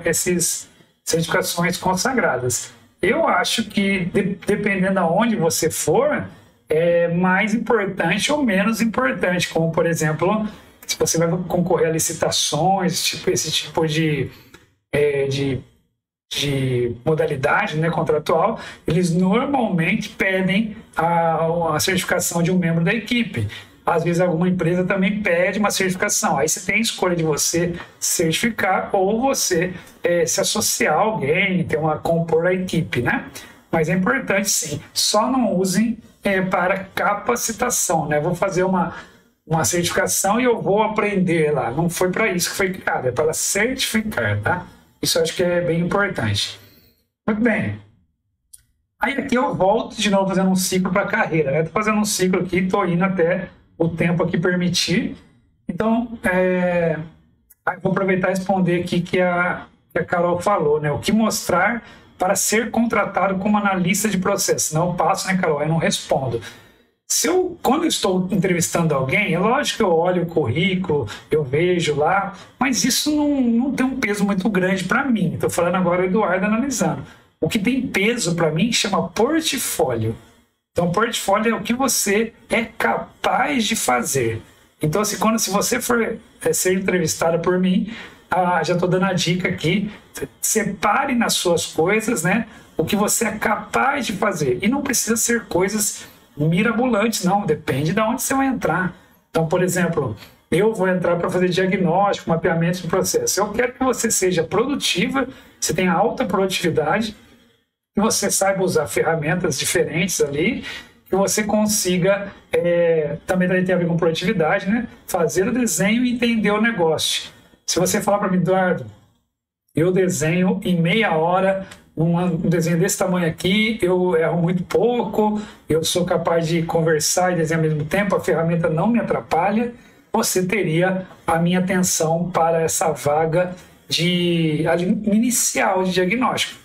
[SPEAKER 1] essas certificações consagradas. Eu acho que, dependendo de onde você for, é mais importante ou menos importante, como, por exemplo, se você vai concorrer a licitações, esse tipo de modalidade, né, contratual, eles normalmente pedem a certificação de um membro da equipe. Às vezes alguma empresa também pede uma certificação. Aí você tem a escolha de você certificar ou você se associar a alguém, compor a equipe, né? Mas é importante sim. Só não usem para capacitação, né? Vou fazer uma certificação e eu vou aprender lá. Não foi para isso que foi criado, é para certificar, tá? Isso eu acho que é bem importante. Muito bem. Aí aqui eu volto de novo fazendo um ciclo para a carreira, né? Estou fazendo um ciclo aqui, estou indo até o tempo aqui permitir. Então, vou aproveitar e responder aqui que a Carol falou, né? O que mostrar para ser contratado como analista de processo? Não, eu passo, né, Carol? Eu não respondo. Quando eu estou entrevistando alguém, é lógico que eu olho o currículo, eu vejo lá, mas isso não tem um peso muito grande para mim. Estou falando agora o Eduardo analisando. O que tem peso para mim chama portfólio. Então, portfólio é o que você é capaz de fazer. Então, se você for ser entrevistada por mim, já estou dando a dica aqui, separe nas suas coisas, né, o que você é capaz de fazer. E não precisa ser coisas mirabolantes, não, depende de onde você vai entrar. Então, por exemplo, eu vou entrar para fazer diagnóstico, mapeamento de processo. Eu quero que você seja produtiva, você tenha alta produtividade, que você saiba usar ferramentas diferentes ali, que você consiga, também tem a ver com produtividade, né? Fazer o desenho e entender o negócio. Se você falar para mim, Eduardo, eu desenho em meia hora um desenho desse tamanho aqui, eu erro muito pouco, eu sou capaz de conversar e desenhar ao mesmo tempo, a ferramenta não me atrapalha, você teria a minha atenção para essa vaga inicial de diagnóstico.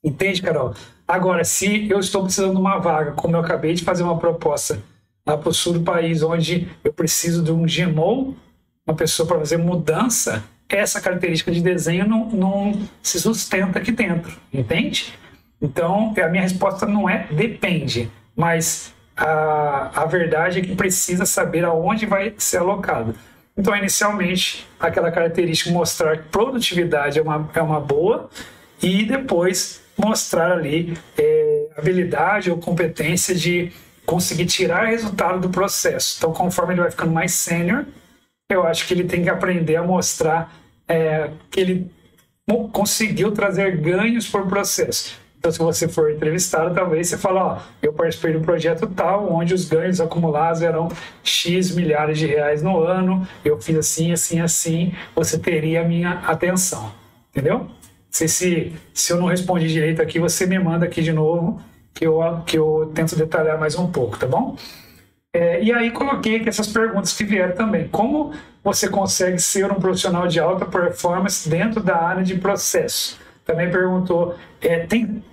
[SPEAKER 1] Entende, Carol? Agora, se eu estou precisando de uma vaga, como eu acabei de fazer uma proposta lá para o sul do país, onde eu preciso de um GMO, uma pessoa para fazer mudança, essa característica de desenho não se sustenta aqui dentro, entende? Então, a minha resposta não é depende, mas a verdade é que precisa saber aonde vai ser alocado. Então, inicialmente, aquela característica mostrar que produtividade é uma boa e depois mostrar ali habilidade ou competência de conseguir tirar resultado do processo. Então, conforme ele vai ficando mais sênior, eu acho que ele tem que aprender a mostrar que ele conseguiu trazer ganhos por processo. Então, se você for entrevistado, talvez você fale, eu participei de um projeto tal, onde os ganhos acumulados eram X milhares de reais no ano, eu fiz assim, assim, assim, você teria a minha atenção, entendeu? Não sei se eu não respondi direito aqui, você me manda aqui de novo, que eu tento detalhar mais um pouco, tá bom? E aí coloquei aqui essas perguntas que vieram também. Como você consegue ser um profissional de alta performance dentro da área de processo? Também perguntou,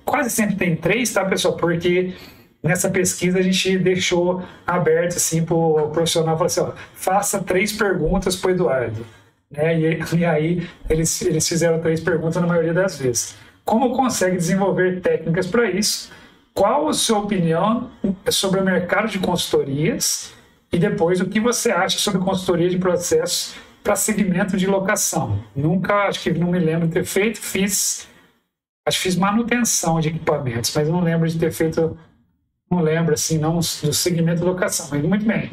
[SPEAKER 1] quase sempre tem 3, tá, pessoal? Porque nessa pesquisa a gente deixou aberto assim, para o profissional falar assim, ó, faça 3 perguntas para o Eduardo. Né? E aí eles fizeram 3 perguntas na maioria das vezes. Como consegue desenvolver técnicas para isso? Qual a sua opinião sobre o mercado de consultorias? E depois, o que você acha sobre consultoria de processos para segmento de locação? Nunca, acho que não me lembro de ter feito, acho que fiz manutenção de equipamentos, mas não lembro de ter feito, não lembro assim, não do segmento de locação, mas muito bem.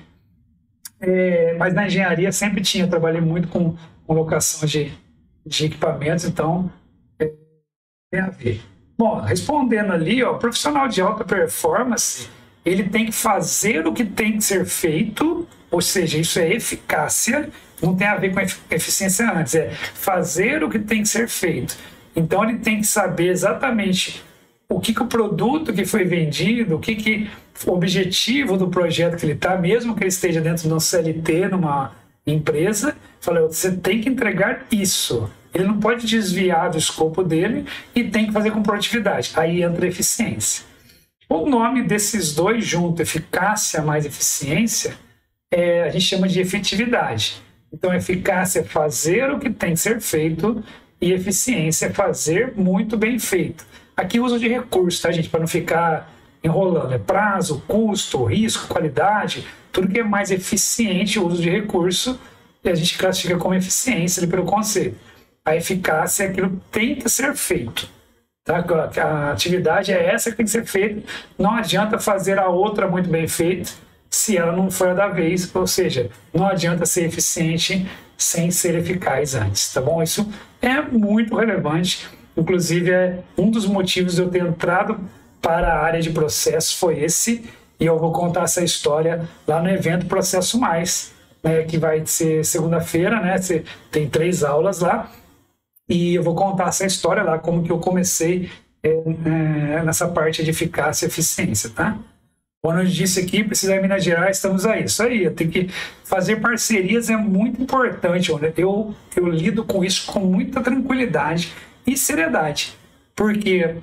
[SPEAKER 1] Mas na engenharia sempre trabalhei muito com locação de equipamentos, então tem a ver. Bom, respondendo ali, ó, profissional de alta performance, ele tem que fazer o que tem que ser feito, ou seja, isso é eficácia, não tem a ver com eficiência antes, é fazer o que tem que ser feito. Então ele tem que saber exatamente o que o produto que foi vendido, o objetivo do projeto que ele está, mesmo que ele esteja dentro de um CLT, numa empresa, fala, você tem que entregar isso. Ele não pode desviar do escopo dele e tem que fazer com produtividade. Aí entra a eficiência. O nome desses dois juntos, eficácia mais eficiência, a gente chama de efetividade. Então, eficácia é fazer o que tem que ser feito e eficiência é fazer muito bem feito. Aqui uso de recurso, tá, gente? Para não ficar enrolando. É prazo, custo, risco, qualidade, tudo que é mais eficiente, o uso de recurso, e a gente classifica como eficiência ali pelo conceito. A eficácia é aquilo que tem que ser feito. Tá? A atividade é essa que tem que ser feita. Não adianta fazer a outra muito bem feita se ela não for a da vez. Ou seja, não adianta ser eficiente sem ser eficaz antes. Tá bom? Isso é muito relevante. Inclusive, um dos motivos de eu ter entrado para a área de processo foi esse. E eu vou contar essa história lá no evento Processo Mais, né, que vai ser segunda-feira, né? Tem 3 aulas lá. E eu vou contar essa história lá, como que eu comecei nessa parte de eficácia e eficiência, tá? Quando eu disse aqui, precisa de Minas Gerais, estamos aí. Isso aí, eu tenho que fazer parcerias, é muito importante. Eu lido com isso com muita tranquilidade e seriedade, porque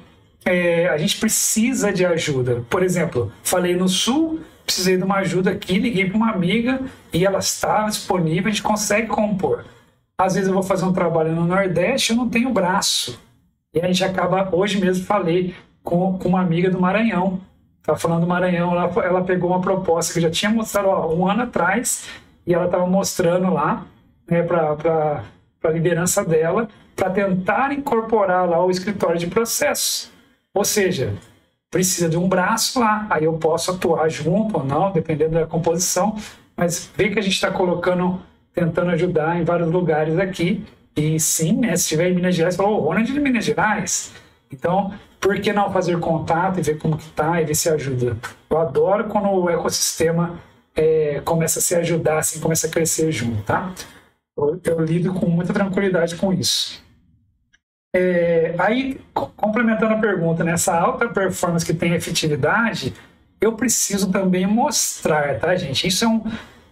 [SPEAKER 1] a gente precisa de ajuda. Por exemplo, falei no Sul, precisei de uma ajuda aqui, liguei para uma amiga e ela estava disponível, a gente consegue compor. Às vezes eu vou fazer um trabalho no Nordeste, eu não tenho braço. E a gente acaba, hoje mesmo falei com uma amiga do Maranhão. Estava falando do Maranhão, ela pegou uma proposta que eu já tinha mostrado um ano atrás, e ela estava mostrando lá, né, para a liderança dela, para tentar incorporar lá o escritório de processos. Ou seja, precisa de um braço lá, aí eu posso atuar junto ou não, dependendo da composição, mas vê que a gente está tentando ajudar em vários lugares aqui. E sim, né, se estiver em Minas Gerais, falou, Ronald de Minas Gerais. Então, por que não fazer contato e ver como que tá e ver se ajuda? Eu adoro quando o ecossistema começa a se ajudar, assim, começa a crescer junto, tá? Eu lido com muita tranquilidade com isso. Aí, complementando a pergunta, nessa alta performance que tem efetividade, eu preciso também mostrar, tá, gente? Isso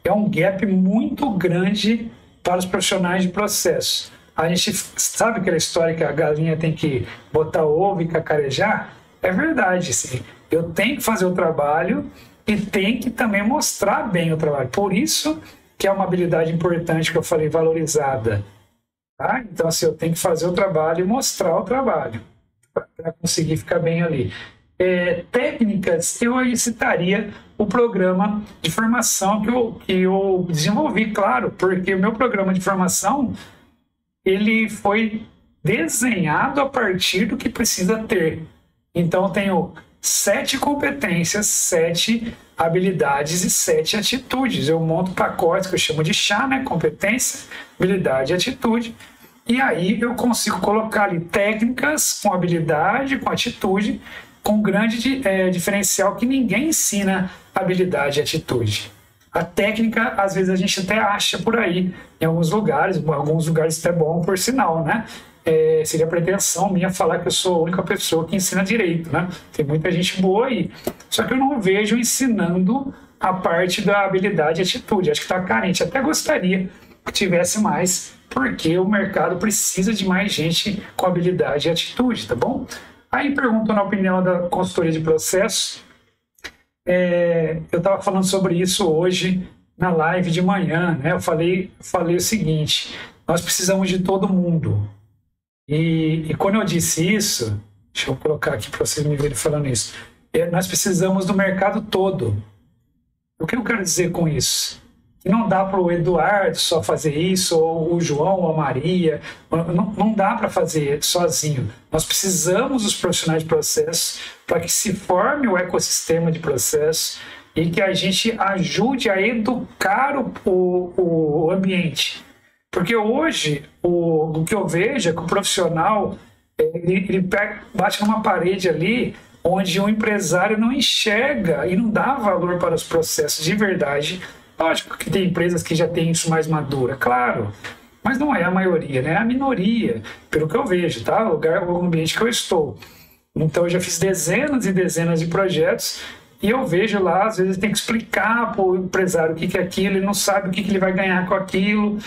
[SPEAKER 1] é um gap muito grande para os profissionais de processo. A gente sabe aquela história que a galinha tem que botar ovo e cacarejar? É verdade, sim. Eu tenho que fazer o trabalho e tenho que também mostrar bem o trabalho. Por isso que é uma habilidade importante que eu falei, valorizada. Tá? Então, assim, eu tenho que fazer o trabalho e mostrar o trabalho para conseguir ficar bem ali. Técnicas, eu aí citaria o programa de formação que eu desenvolvi, claro, porque o meu programa de formação ele foi desenhado a partir do que precisa ter. Então, eu tenho 7 competências, 7 habilidades e 7 atitudes. Eu monto pacotes que eu chamo de chá, né? Competência, habilidade e atitude. E aí eu consigo colocar ali técnicas com habilidade, com atitude, com grande diferencial que ninguém ensina habilidade e atitude. A técnica, às vezes, a gente até acha por aí, em alguns lugares até bom, por sinal, né? Seria pretensão minha falar que eu sou a única pessoa que ensina direito, né? Tem muita gente boa aí. Só que eu não vejo ensinando a parte da habilidade e atitude. Acho que está carente. Até gostaria que tivesse mais, porque o mercado precisa de mais gente com habilidade e atitude, tá bom? Aí perguntou na opinião da consultoria de processo. Eu estava falando sobre isso hoje na live de manhã, né? Eu falei o seguinte: nós precisamos de todo mundo. E quando eu disse isso, deixa eu colocar aqui para vocês me verem falando isso. Nós precisamos do mercado todo. O que eu quero dizer com isso? Que não dá para o Eduardo só fazer isso, ou o João, ou a Maria. Não dá para fazer sozinho. Nós precisamos dos profissionais de processo para que se forme o ecossistema de processo e que a gente ajude a educar o ambiente. Porque hoje, o que eu vejo é que o profissional ele bate numa parede ali onde o empresário não enxerga e não dá valor para os processos de verdade. Lógico que tem empresas que já têm isso mais madura, claro, mas não é a maioria, né? É a minoria, pelo que eu vejo, tá? O ambiente que eu estou. Então, eu já fiz dezenas e dezenas de projetos e eu vejo lá, às vezes tem que explicar para o empresário o que é aquilo, ele não sabe o que ele vai ganhar com aquilo.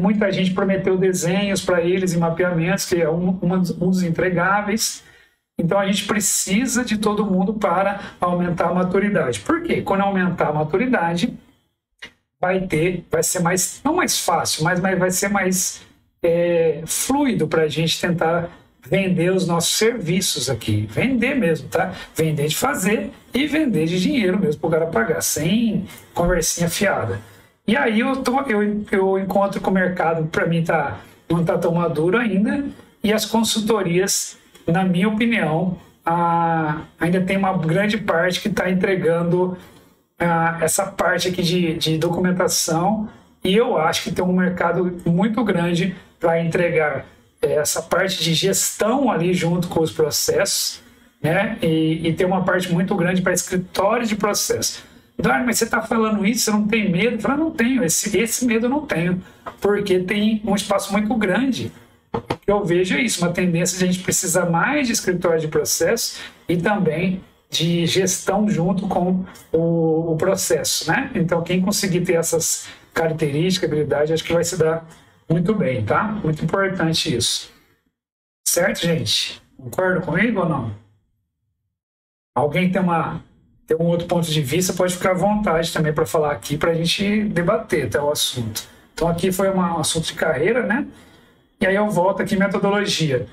[SPEAKER 1] Muita gente prometeu desenhos para eles e mapeamentos, que é um dos entregáveis. Então, a gente precisa de todo mundo para aumentar a maturidade. Por quê? Quando aumentar a maturidade, vai ser mais, não mais fácil, mas vai ser mais fluido para a gente tentar vender os nossos serviços aqui. Vender mesmo, tá? Vender de fazer e vender de dinheiro mesmo para o cara pagar, sem conversinha fiada. E aí eu encontro que o mercado, para mim, não está tão maduro ainda, e as consultorias, na minha opinião, ainda tem uma grande parte que está entregando essa parte aqui de documentação, e eu acho que tem um mercado muito grande para entregar essa parte de gestão ali junto com os processos, né? E tem uma parte muito grande para escritório de processo. Eduardo, mas você está falando isso, você não tem medo? Eu falo, não tenho, esse medo eu não tenho, porque tem um espaço muito grande. O que eu vejo é isso, uma tendência de a gente precisar mais de escritório de processo e também de gestão junto com o processo, né? Então, quem conseguir ter essas características, habilidades, acho que vai se dar muito bem, tá? Muito importante isso. Certo, gente? Concorda comigo ou não? Alguém tem um outro ponto de vista, pode ficar à vontade também para falar aqui, para a gente debater até o assunto. Então, aqui foi um assunto de carreira, né? E aí eu volto aqui, metodologia.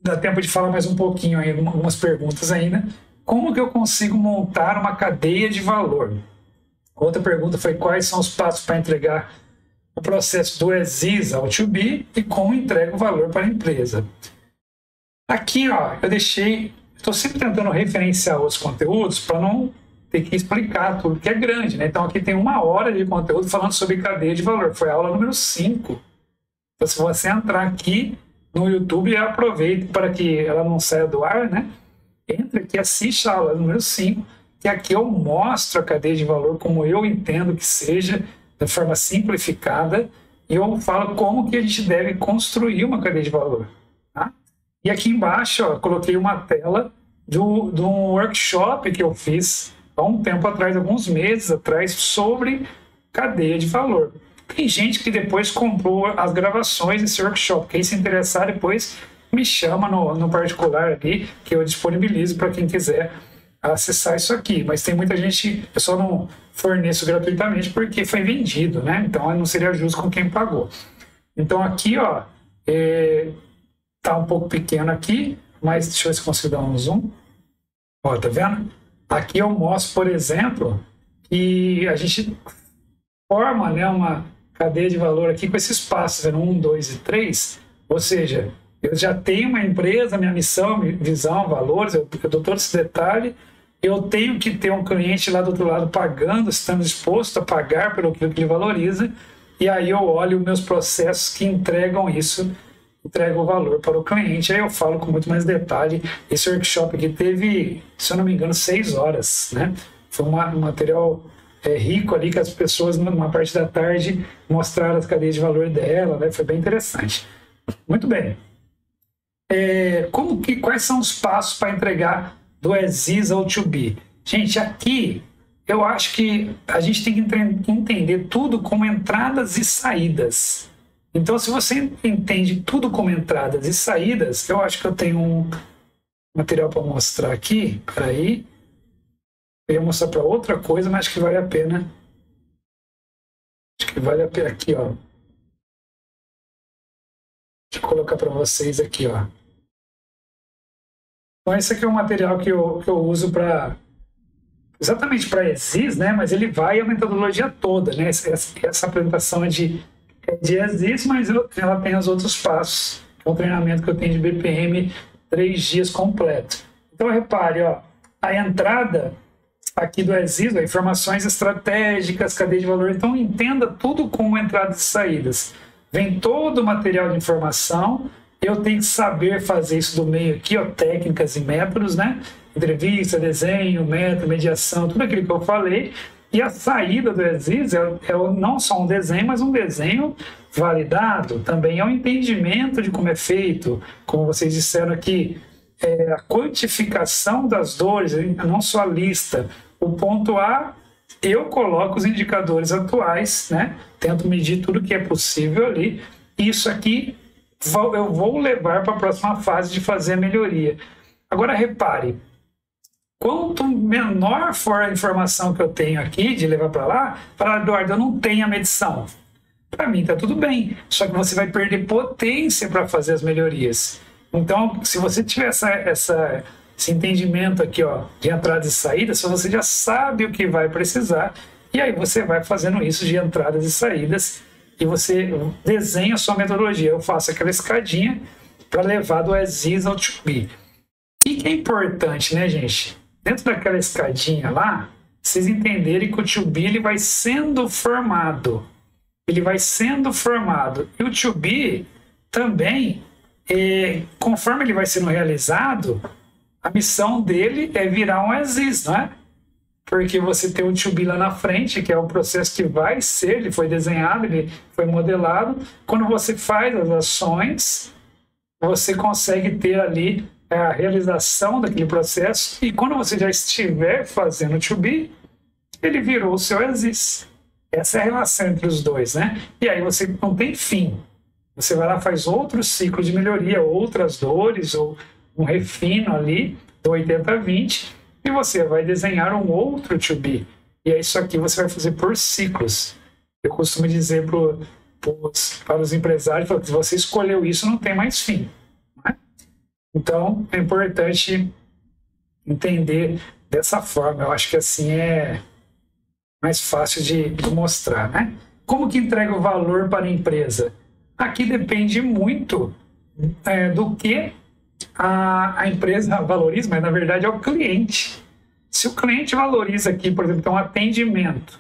[SPEAKER 1] Dá tempo de falar mais um pouquinho aí, algumas perguntas ainda. Como que eu consigo montar uma cadeia de valor? Outra pergunta foi quais são os passos para entregar o processo do as-is ao to-be e como entrega o valor para a empresa. Aqui, ó, estou sempre tentando referenciar os conteúdos para não ter que explicar tudo, que é grande, né? Então aqui tem 1 hora de conteúdo falando sobre cadeia de valor. Foi a aula número 5. Então, se você entrar aqui no YouTube, aproveite para que ela não saia do ar, né? Entre aqui, assiste a aula número 5, que aqui eu mostro a cadeia de valor como eu entendo que seja, de forma simplificada, e eu falo como que a gente deve construir uma cadeia de valor. Tá? E aqui embaixo, ó, coloquei uma tela de um workshop que eu fiz há um tempo atrás, alguns meses atrás, sobre cadeia de valor. Tem gente que depois comprou as gravações desse workshop. Quem se interessar depois me chama no particular aqui, que eu disponibilizo para quem quiser acessar isso aqui. Mas tem muita gente, eu só não forneço gratuitamente porque foi vendido, né? Então não seria justo com quem pagou. Então aqui, ó, tá um pouco pequeno aqui, mas deixa eu ver se eu consigo dar um zoom. Ó, tá vendo? Aqui eu mostro, por exemplo, que a gente forma, né, uma cadeia de valor aqui com esses passos, 1, 2 e 3, ou seja, eu já tenho uma empresa, minha missão, minha visão, valores, eu dou todo esse detalhe, eu tenho que ter um cliente lá do outro lado pagando, estando disposto a pagar pelo que ele valoriza, e aí eu olho meus processos que entregam isso, entregam o valor para o cliente, aí eu falo com muito mais detalhe. Esse workshop aqui teve, se eu não me engano, 6 horas, né? Foi um material rico ali, que as pessoas, numa parte da tarde, mostraram as cadeias de valor dela, né? Foi bem interessante. Muito bem. Quais são os passos para entregar do as-is ao to-be? Gente, aqui eu acho que a gente tem que entender tudo como entradas e saídas. Então, se você entende tudo como entradas e saídas, eu acho que eu tenho um material para mostrar aqui. Peraí. Eu ia mostrar para outra coisa, mas acho que vale a pena. Acho que vale a pena aqui, ó. Deixa eu colocar para vocês aqui, ó. Então, esse aqui é um material que eu uso para exatamente para ESIS, né? Mas ele vai a metodologia toda, né? Essa apresentação é de ESIS, mas ela tem os outros passos. É um treinamento que eu tenho de BPM 3 dias completo. Então, repare, ó, a entrada aqui do ESIS, ó, informações estratégicas, cadeia de valor. Então, entenda tudo como entradas e saídas. Vem todo o material de informação. Eu tenho que saber fazer isso do meio aqui, ó, técnicas e métodos, né? Entrevista, desenho, método, mediação, tudo aquilo que eu falei. E a saída do ESIS é não só um desenho, mas um desenho validado. Também é um entendimento de como é feito, como vocês disseram aqui, a quantificação das dores, não só a lista. O ponto A, eu coloco os indicadores atuais, né? Tento medir tudo que é possível ali. Isso aqui eu vou levar para a próxima fase de fazer a melhoria. Agora, repare, quanto menor for a informação que eu tenho aqui de levar para lá, para Eduardo, eu não tenho a medição. Para mim está tudo bem, só que você vai perder potência para fazer as melhorias. Então, se você tiver esse entendimento aqui, ó, de entradas e saídas, você já sabe o que vai precisar, e aí você vai fazendo isso de entradas e saídas, e você desenha a sua metodologia. Eu faço aquela escadinha para levar do ESIS ao to be. O que é importante, né, gente? Dentro daquela escadinha lá, vocês entenderem que o to be ele vai sendo formado. Ele vai sendo formado. E o to be também, conforme ele vai sendo realizado, a missão dele é virar um ESIS, não é? Porque você tem o to be lá na frente, que é o processo que vai ser, ele foi desenhado, ele foi modelado. Quando você faz as ações, você consegue ter ali a realização daquele processo, e quando você já estiver fazendo o to be, ele virou o seu ESIS. Essa é a relação entre os dois, né? E aí você não tem fim. Você vai lá, faz outro ciclo de melhoria, outras dores, ou um refino ali, do 80-20, e você vai desenhar um outro to be. E é isso aqui você vai fazer por ciclos. Eu costumo dizer para os empresários, que se você escolheu isso, não tem mais fim. Né? Então, é importante entender dessa forma. Eu acho que assim é mais fácil de mostrar. Né? Como que entrega o valor para a empresa? Aqui depende muito do que a empresa valoriza, mas na verdade é o cliente. Se o cliente valoriza aqui, por exemplo, um atendimento,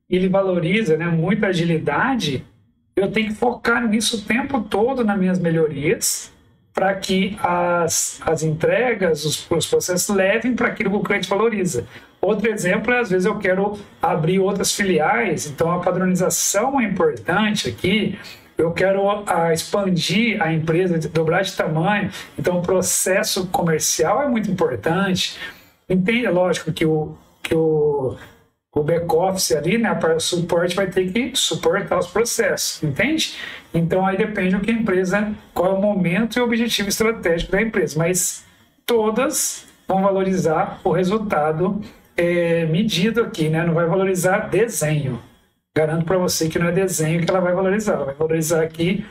[SPEAKER 1] ele valoriza, né, muita agilidade, eu tenho que focar nisso o tempo todo nas minhas melhorias, para que as entregas, os processos levem para aquilo que o cliente valoriza. Outro exemplo é, às vezes, eu quero abrir outras filiais, então a padronização é importante aqui. Eu quero expandir a empresa, dobrar de tamanho, então o processo comercial é muito importante. Entende? Lógico que o back-office ali, né, para o suporte, vai ter que suportar os processos, entende? Então aí depende do que a empresa, qual é o momento e o objetivo estratégico da empresa, mas todas vão valorizar o resultado medido aqui, né? Não vai valorizar desenho. Garanto para você que não é desenho que ela vai valorizar aqui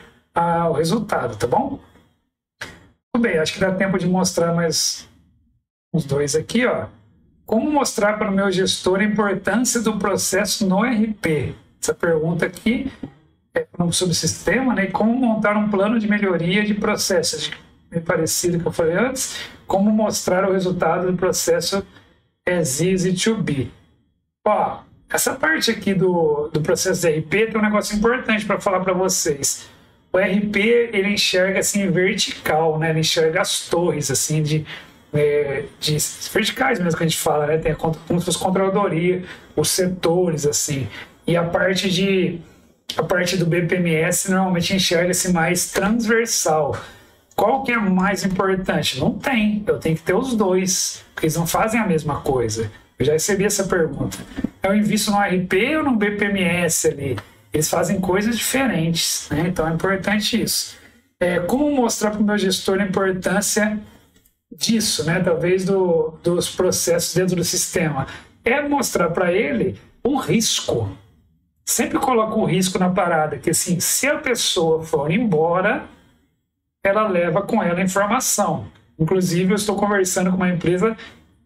[SPEAKER 1] o resultado, tá bom? Tudo bem, acho que dá tempo de mostrar mais uns dois aqui, ó. Como mostrar para o meu gestor a importância do processo no RP? Essa pergunta aqui é para um subsistema, né? E como montar um plano de melhoria de processos? Bem parecido com o que eu falei antes. Como mostrar o resultado do processo ESIS e to be? Ó, essa parte aqui do processo de RP tem um negócio importante para falar para vocês. O RP, ele enxerga assim vertical, né? Ele enxerga as torres assim de verticais mesmo que a gente fala, né? Tem como se fosse controladoria, os setores assim. E a parte do BPMS normalmente enxerga-se mais transversal. Qual que é mais importante? Não tem. Eu tenho que ter os dois, porque eles não fazem a mesma coisa. Eu já recebi essa pergunta. Eu invisto no RP ou no BPMS ali? Eles fazem coisas diferentes, né? Então é importante isso. Como mostrar para o meu gestor a importância disso, né? Talvez dos processos dentro do sistema? É mostrar para ele um risco. Sempre coloca um risco na parada, que assim, se a pessoa for embora, ela leva com ela a informação. Inclusive, eu estou conversando com uma empresa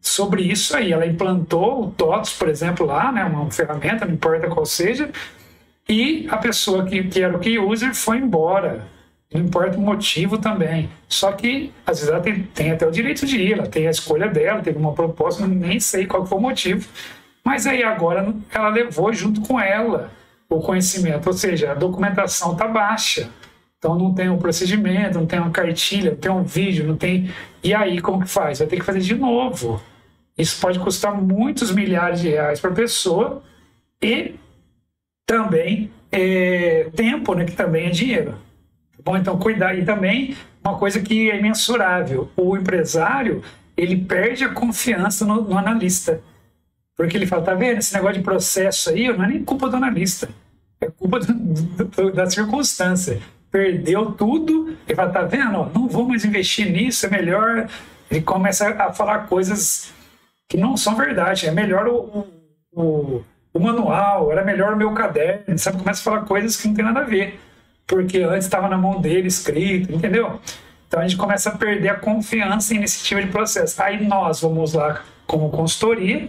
[SPEAKER 1] sobre isso aí. Ela implantou o TOTS, por exemplo, lá, né? Uma ferramenta, não importa qual seja, e a pessoa que era o key user foi embora. Não importa o motivo também. Só que, às vezes, ela tem até o direito de ir, ela tem a escolha dela, teve uma proposta, nem sei qual foi o motivo. Mas aí agora ela levou junto com ela o conhecimento, ou seja, a documentação está baixa. Então não tem um procedimento, não tem uma cartilha, não tem um vídeo, não tem... E aí como que faz? Vai ter que fazer de novo. Isso pode custar muitos milhares de reais para a pessoa e também tempo, né, que também é dinheiro. Bom, então cuidar. E também uma coisa que é imensurável, o empresário ele perde a confiança no analista, porque ele fala, tá vendo, esse negócio de processo aí não é nem culpa do analista, é culpa da circunstância. Perdeu tudo, ele fala, tá vendo, ó, não vou mais investir nisso, é melhor. Ele começa a falar coisas que não são verdade, é melhor o manual, era melhor o meu caderno, sabe? Começa a falar coisas que não tem nada a ver, porque antes estava na mão dele escrito, entendeu? Então a gente começa a perder a confiança nesse tipo de processo. Aí nós vamos lá como consultoria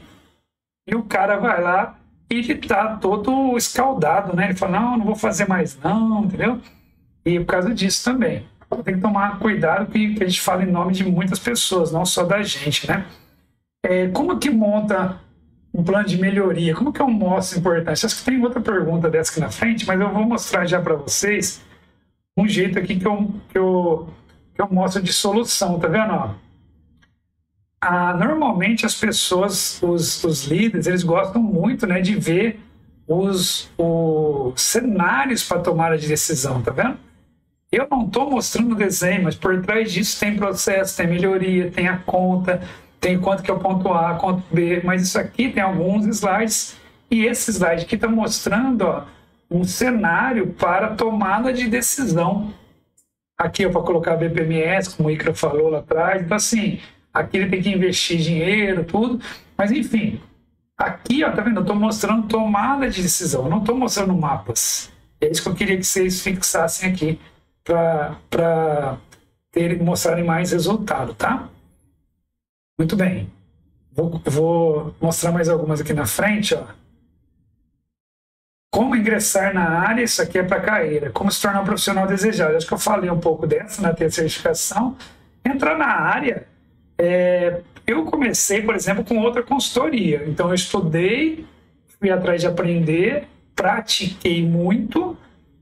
[SPEAKER 1] e o cara vai lá e ele tá todo escaldado, né? Ele fala, não vou fazer mais não, entendeu? E por causa disso também. Então, tem que tomar cuidado que a gente fala em nome de muitas pessoas, não só da gente, né? Como que monta um plano de melhoria? Como que eu mostro a importância? Acho que tem outra pergunta dessa aqui na frente, mas eu vou mostrar já para vocês um jeito aqui que eu mostro de solução, tá vendo? Ó? Normalmente as pessoas, os líderes, eles gostam muito, né, de ver os cenários para tomada de decisão, tá vendo? Eu não estou mostrando o desenho, mas por trás disso tem processo, tem melhoria, tem a conta, tem quanto que é o ponto A, ponto B, mas isso aqui tem alguns slides, e esse slide aqui está mostrando, ó, um cenário para tomada de decisão. Aqui é para colocar BPMS, como o Icra falou lá atrás, então assim, aqui ele tem que investir dinheiro, tudo, mas enfim, aqui, ó, tá vendo? Eu estou mostrando tomada de decisão, eu não estou mostrando mapas. É isso que eu queria que vocês fixassem aqui, para mostrarem mais resultado, tá? Muito bem. Vou mostrar mais algumas aqui na frente, ó. Como ingressar na área, isso aqui é para carreira. Como se tornar um profissional desejado. Acho que eu falei um pouco dessa na ter certificação. Entrar na área, eu comecei, por exemplo, com outra consultoria. Então, eu estudei, fui atrás de aprender, pratiquei muito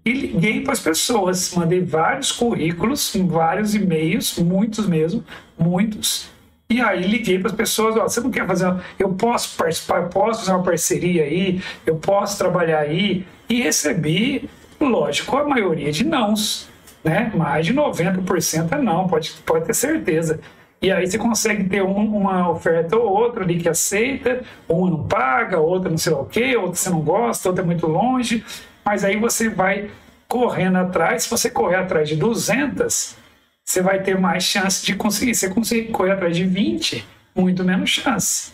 [SPEAKER 1] e liguei para as pessoas. Mandei vários currículos, vários e-mails, muitos mesmo, muitos. E aí liguei para as pessoas, ó, você não quer fazer, eu posso participar, eu posso fazer uma parceria aí, eu posso trabalhar aí. E recebi, lógico, a maioria de nãos, né? Mais de 90% é não, pode ter certeza. E aí você consegue ter uma oferta ou outra ali que aceita, uma não paga, outra não sei lá o quê, outra você não gosta, outra é muito longe, mas aí você vai correndo atrás. Se você correr atrás de 200, você vai ter mais chance de conseguir. Se você conseguir correr atrás de 20, muito menos chance,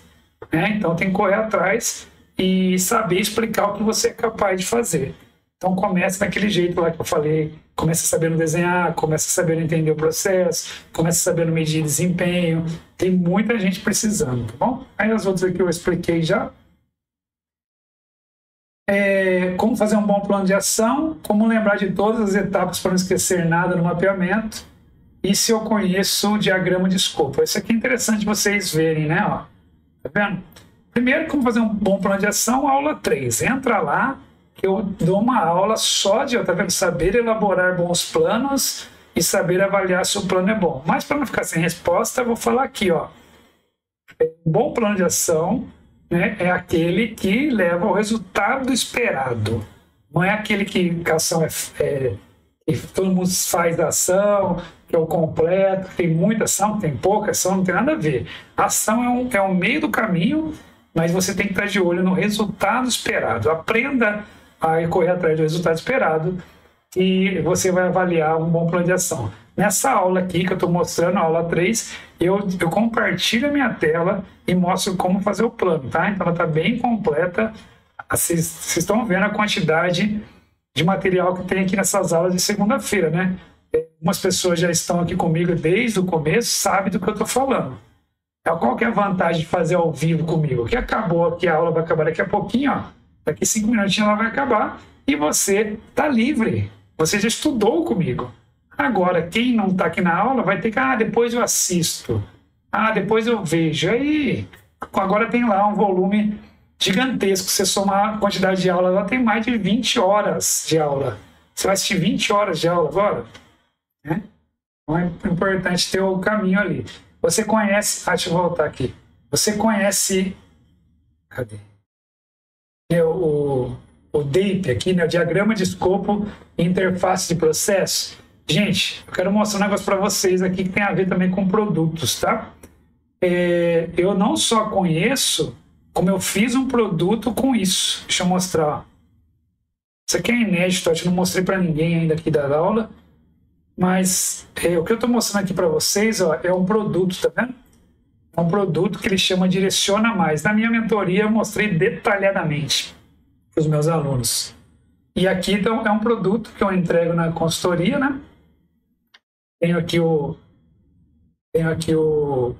[SPEAKER 1] né? Então tem que correr atrás e saber explicar o que você é capaz de fazer. Então começa daquele jeito lá que eu falei, começa sabendo desenhar, começa sabendo entender o processo, começa sabendo medir desempenho. Tem muita gente precisando, tá bom? Aí as outras aqui eu expliquei já. Como fazer um bom plano de ação, como lembrar de todas as etapas para não esquecer nada no mapeamento, e se eu conheço o diagrama de escopo. Isso aqui é interessante vocês verem, né? Ó, tá vendo? Primeiro, como fazer um bom plano de ação, aula 3. Entra lá, que eu dou uma aula só de, tá vendo? Saber elaborar bons planos e saber avaliar se o plano é bom. Mas para não ficar sem resposta, eu vou falar aqui, ó. Um bom plano de ação, né, é aquele que leva ao resultado esperado. Não é aquele que a ação que todo mundo faz da ação, que é o completo, que tem muita ação, que tem pouca ação, não tem nada a ver. A ação é um meio do caminho, mas você tem que estar de olho no resultado esperado. Aprenda a correr atrás do resultado esperado e você vai avaliar um bom plano de ação. Nessa aula aqui que eu estou mostrando, a aula 3, eu compartilho a minha tela e mostro como fazer o plano, tá? Então ela está bem completa. Vocês estão vendo a quantidade de material que tem aqui nessas aulas de segunda-feira, né? Algumas pessoas já estão aqui comigo desde o começo, sabem do que eu estou falando. Qual que é a vantagem de fazer ao vivo comigo? Que acabou aqui, a aula vai acabar daqui a pouquinho, ó. Daqui 5 minutinhos ela vai acabar e você está livre. Você já estudou comigo. Agora, quem não está aqui na aula vai ter que, depois eu assisto. Depois eu vejo. Aí, agora tem lá um volume gigantesco. Você somar a quantidade de aula, ela tem mais de 20 horas de aula. Você vai assistir 20 horas de aula agora? Né? Então é importante ter o caminho ali. Você conhece... deixa eu voltar aqui. Você conhece... Cadê? O DIP aqui, né? O diagrama de escopo e interface de processo. Gente, eu quero mostrar um negócio para vocês aqui que tem a ver também com produtos, tá? Eu não só conheço, como eu fiz um produto com isso. Deixa eu mostrar. Isso aqui é inédito, acho que não mostrei para ninguém ainda aqui da aula. Mas o que eu estou mostrando aqui para vocês, ó, é um produto, tá vendo? É um produto que ele chama Direciona Mais. Na minha mentoria eu mostrei detalhadamente para os meus alunos. E aqui então, é um produto que eu entrego na consultoria, né? Tenho aqui o... Deixa eu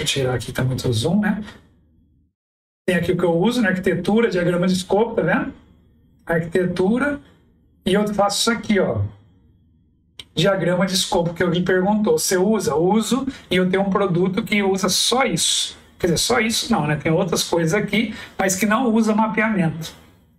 [SPEAKER 1] tirar aqui, tá muito zoom, né? Tem aqui o que eu uso na arquitetura, diagrama de escopo, tá vendo? Arquitetura. E eu faço isso aqui, ó. Diagrama de escopo que alguém perguntou. Você usa? Uso. E eu tenho um produto que usa só isso. Quer dizer, só isso não, né? Tem outras coisas aqui, mas que não usa mapeamento.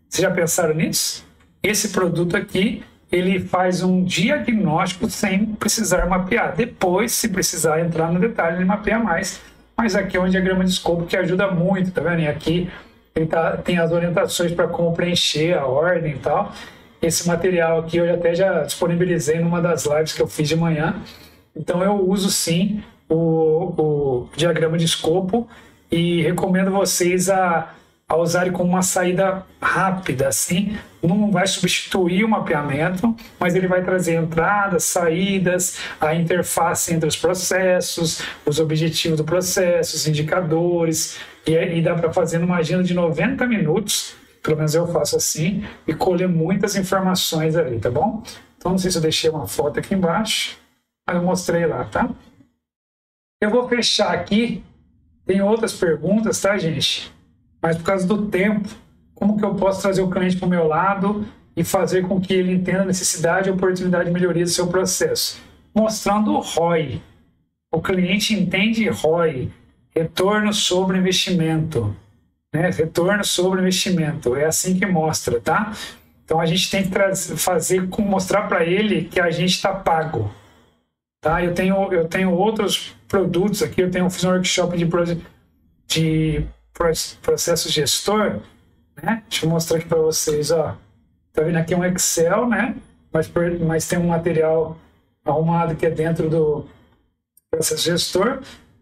[SPEAKER 1] Vocês já pensaram nisso? Esse produto aqui, ele faz um diagnóstico sem precisar mapear. Depois, se precisar entrar no detalhe, ele mapeia mais. Mas aqui é um diagrama de escopo que ajuda muito, tá vendo? E aqui ele tem as orientações para como preencher a ordem e tal. Esse material aqui eu até já disponibilizei numa das lives que eu fiz de manhã. Então eu uso sim o diagrama de escopo e recomendo vocês a usarem como uma saída rápida, assim. Não vai substituir o mapeamento, mas ele vai trazer entradas, saídas, a interface entre os processos, os objetivos do processo, os indicadores, e dá para fazer numa agenda de 90 minutos, pelo menos eu faço assim, e colher muitas informações ali, tá bom? Então não sei se eu deixei uma foto aqui embaixo, mas eu mostrei lá, tá? Eu vou fechar aqui, tem outras perguntas, tá, gente? Mas por causa do tempo, como que eu posso trazer o cliente para o meu lado e fazer com que ele entenda a necessidade e oportunidade de melhoria do seu processo? Mostrando o ROI. O cliente entende ROI, retorno sobre investimento. Né? Retorno sobre investimento. É assim que mostra, tá? Então a gente tem que mostrar para ele que a gente está pago. Tá? Eu tenho outros produtos aqui, eu fiz um workshop de processo gestor, né? Deixa eu mostrar aqui para vocês, ó. Tá vendo aqui um Excel, né? Mas tem um material arrumado que é dentro do processo gestor.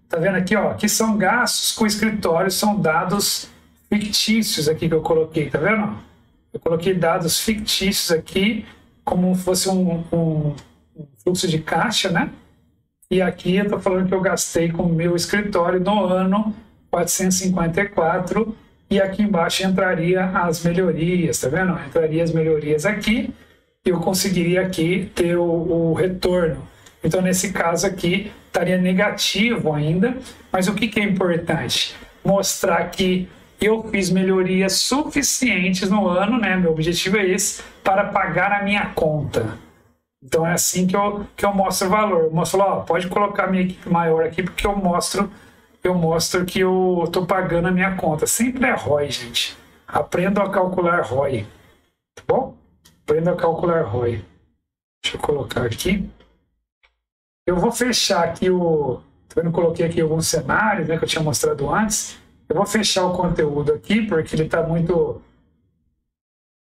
[SPEAKER 1] Tá vendo aqui, ó? Aqui são gastos com escritório, são dados fictícios aqui que eu coloquei, tá vendo? Eu coloquei dados fictícios aqui, como se fosse um fluxo de caixa, né? E aqui eu tô falando que eu gastei com o meu escritório no ano 454, e aqui embaixo entraria as melhorias, tá vendo? Entraria as melhorias aqui e eu conseguiria aqui ter o retorno. Então, nesse caso aqui, estaria negativo ainda, mas o que é importante? Mostrar que eu fiz melhorias suficientes no ano, né? Meu objetivo é esse, para pagar a minha conta. Então, é assim que eu mostro o valor. Eu mostro, ó, pode colocar minha equipe maior aqui, porque eu mostro que eu estou pagando a minha conta. Sempre é ROI, gente. Aprenda a calcular ROI. Tá bom? Aprenda a calcular ROI. Deixa eu colocar aqui. Eu vou fechar aqui eu coloquei aqui alguns cenários, né, que eu tinha mostrado antes. Eu vou fechar o conteúdo aqui, porque ele está muito...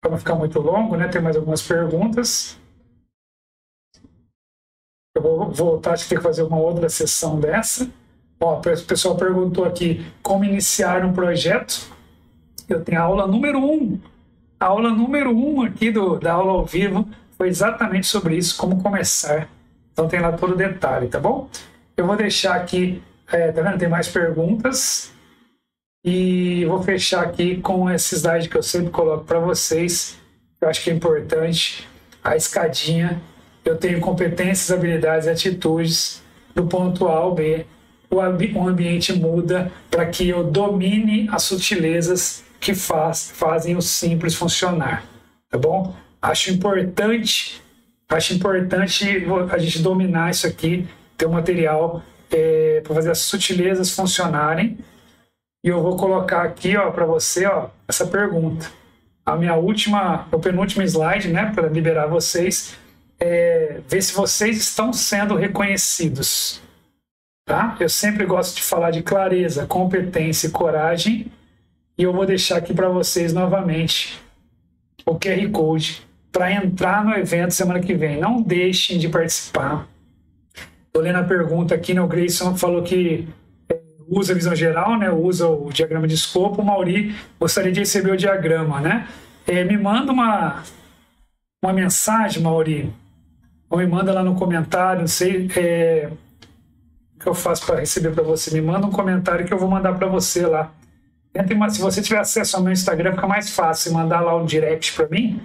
[SPEAKER 1] para não ficar muito longo, né? Tem mais algumas perguntas. Eu vou voltar, acho que tem que fazer uma outra sessão dessa. Ó, o pessoal perguntou aqui como iniciar um projeto. Eu tenho a aula número 1. A aula número 1 aqui da aula ao vivo foi exatamente sobre isso, como começar. Então tem lá todo o detalhe, tá bom? Eu vou deixar aqui, tá vendo? Tem mais perguntas. E vou fechar aqui com esse slide que eu sempre coloco para vocês. Eu acho que é importante. A escadinha. Eu tenho competências, habilidades e atitudes do ponto A ao B. O ambiente muda para que eu domine as sutilezas que fazem o simples funcionar, tá bom? Acho importante a gente dominar isso aqui, ter um material para fazer as sutilezas funcionarem. E eu vou colocar aqui, ó, para você, ó, essa pergunta. O penúltimo slide, né, para liberar vocês, ver se vocês estão sendo reconhecidos. Tá? Eu sempre gosto de falar de clareza, competência e coragem. E eu vou deixar aqui para vocês novamente o QR Code para entrar no evento semana que vem. Não deixem de participar. Estou lendo a pergunta aqui, né? O Grayson falou que usa a visão geral, né? Usa o diagrama de escopo. O Mauri gostaria de receber o diagrama, né? Me manda uma mensagem, Mauri, ou me manda lá no comentário, não sei o que eu faço para receber para você. Me manda um comentário que eu vou mandar para você lá. Se você tiver acesso ao meu Instagram, fica mais fácil mandar lá um direct para mim.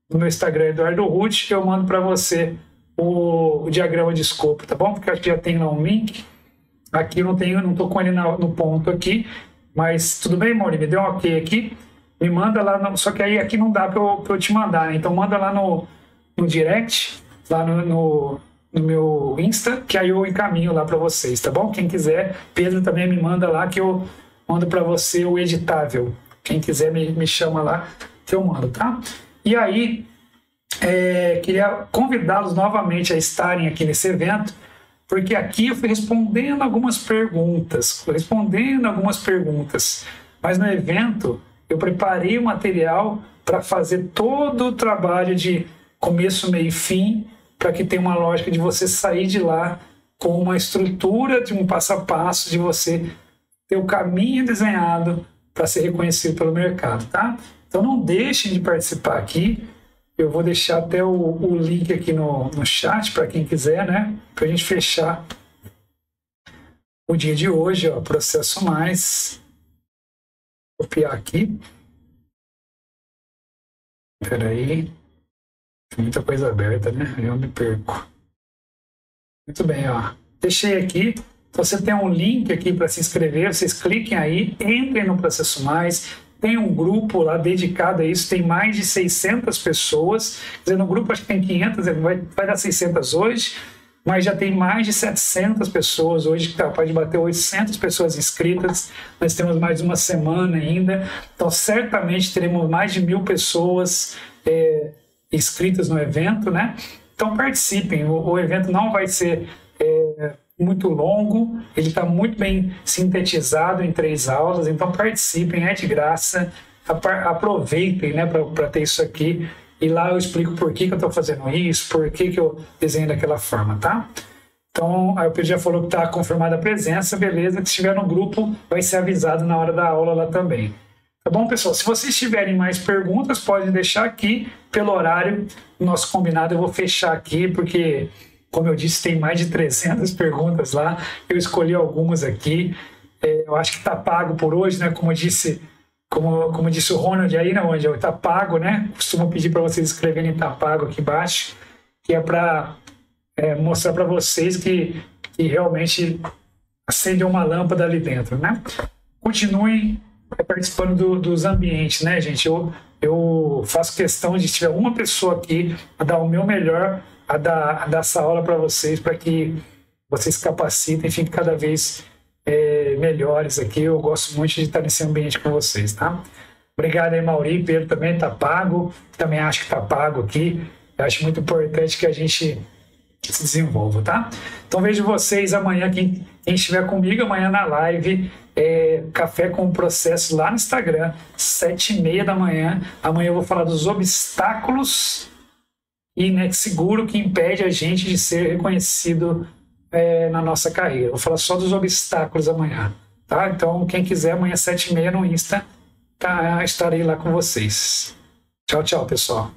[SPEAKER 1] No meu Instagram, Eduardo Ruth, eu mando para você o diagrama de escopo, tá bom? Porque acho que já tem lá um link. Aqui eu não estou com ele no ponto aqui, mas tudo bem, Mauri? Me deu um ok aqui. Me manda lá, só que aí aqui não dá para eu te mandar, né? Então manda lá no direct, lá no meu Insta, que aí eu encaminho lá para vocês, tá bom? Quem quiser, Pedro também me manda lá que eu mando para você o editável. Quem quiser me chama lá que eu mando, tá? E aí, queria convidá-los novamente a estarem aqui nesse evento, porque aqui eu fui respondendo algumas perguntas, mas no evento eu preparei o material para fazer todo o trabalho de começo, meio e fim, para que tenha uma lógica de você sair de lá com uma estrutura de um passo a passo, de você ter o caminho desenhado para ser reconhecido pelo mercado, tá? Então não deixem de participar aqui. Eu vou deixar até o link aqui no chat para quem quiser, né? Para a gente fechar o dia de hoje, ó, processo mais. Vou copiar aqui. Espera aí. Tem muita coisa aberta, né? Eu me perco. Muito bem, ó. Deixei aqui. Você tem um link aqui para se inscrever. Vocês cliquem aí, entrem no Processo Mais. Tem um grupo lá dedicado a isso, tem mais de 600 pessoas. Quer dizer, no grupo acho que tem 500, vai dar 600 hoje, mas já tem mais de 700 pessoas hoje, que pode bater 800 pessoas inscritas. Nós temos mais uma semana ainda, então certamente teremos mais de 1.000 pessoas inscritas no evento, né? Então participem, o evento não vai ser muito longo, ele está muito bem sintetizado em 3 aulas, então participem, é de graça, aproveitem, né, para ter isso aqui, e lá eu explico por que eu estou fazendo isso, por que eu desenho daquela forma, tá? Então, aí o Pedro já falou que está confirmada a presença, beleza, que se estiver no grupo vai ser avisado na hora da aula lá também. Tá bom, pessoal? Se vocês tiverem mais perguntas, podem deixar aqui pelo horário, nosso combinado eu vou fechar aqui, porque como eu disse, tem mais de 300 perguntas lá. Eu escolhi algumas aqui. Eu acho que está pago por hoje, né? Como disse o Ronald aí, né? Onde está pago, né? Costumo pedir para vocês escreverem está pago aqui embaixo, que é para mostrar para vocês que realmente acende uma lâmpada ali dentro, né? Continuem participando dos ambientes, né, gente? Eu faço questão de, se tiver uma pessoa aqui, a dar o meu melhor a dar essa aula para vocês, para que vocês capacitem e fiquem cada vez melhores aqui. Eu gosto muito de estar nesse ambiente com vocês, tá? Obrigado aí, Mauri. Pedro também está pago. Também acho que está pago aqui. Eu acho muito importante que a gente se desenvolva, tá? Então vejo vocês amanhã, quem estiver comigo amanhã na live, Café com o Processo lá no Instagram, 7h30 da manhã. Amanhã eu vou falar dos obstáculos e seguro que impede a gente de ser reconhecido na nossa carreira. Vou falar só dos obstáculos amanhã, tá? Então, quem quiser, amanhã 7h30 no Insta, tá, estarei lá com vocês. Tchau, tchau, pessoal.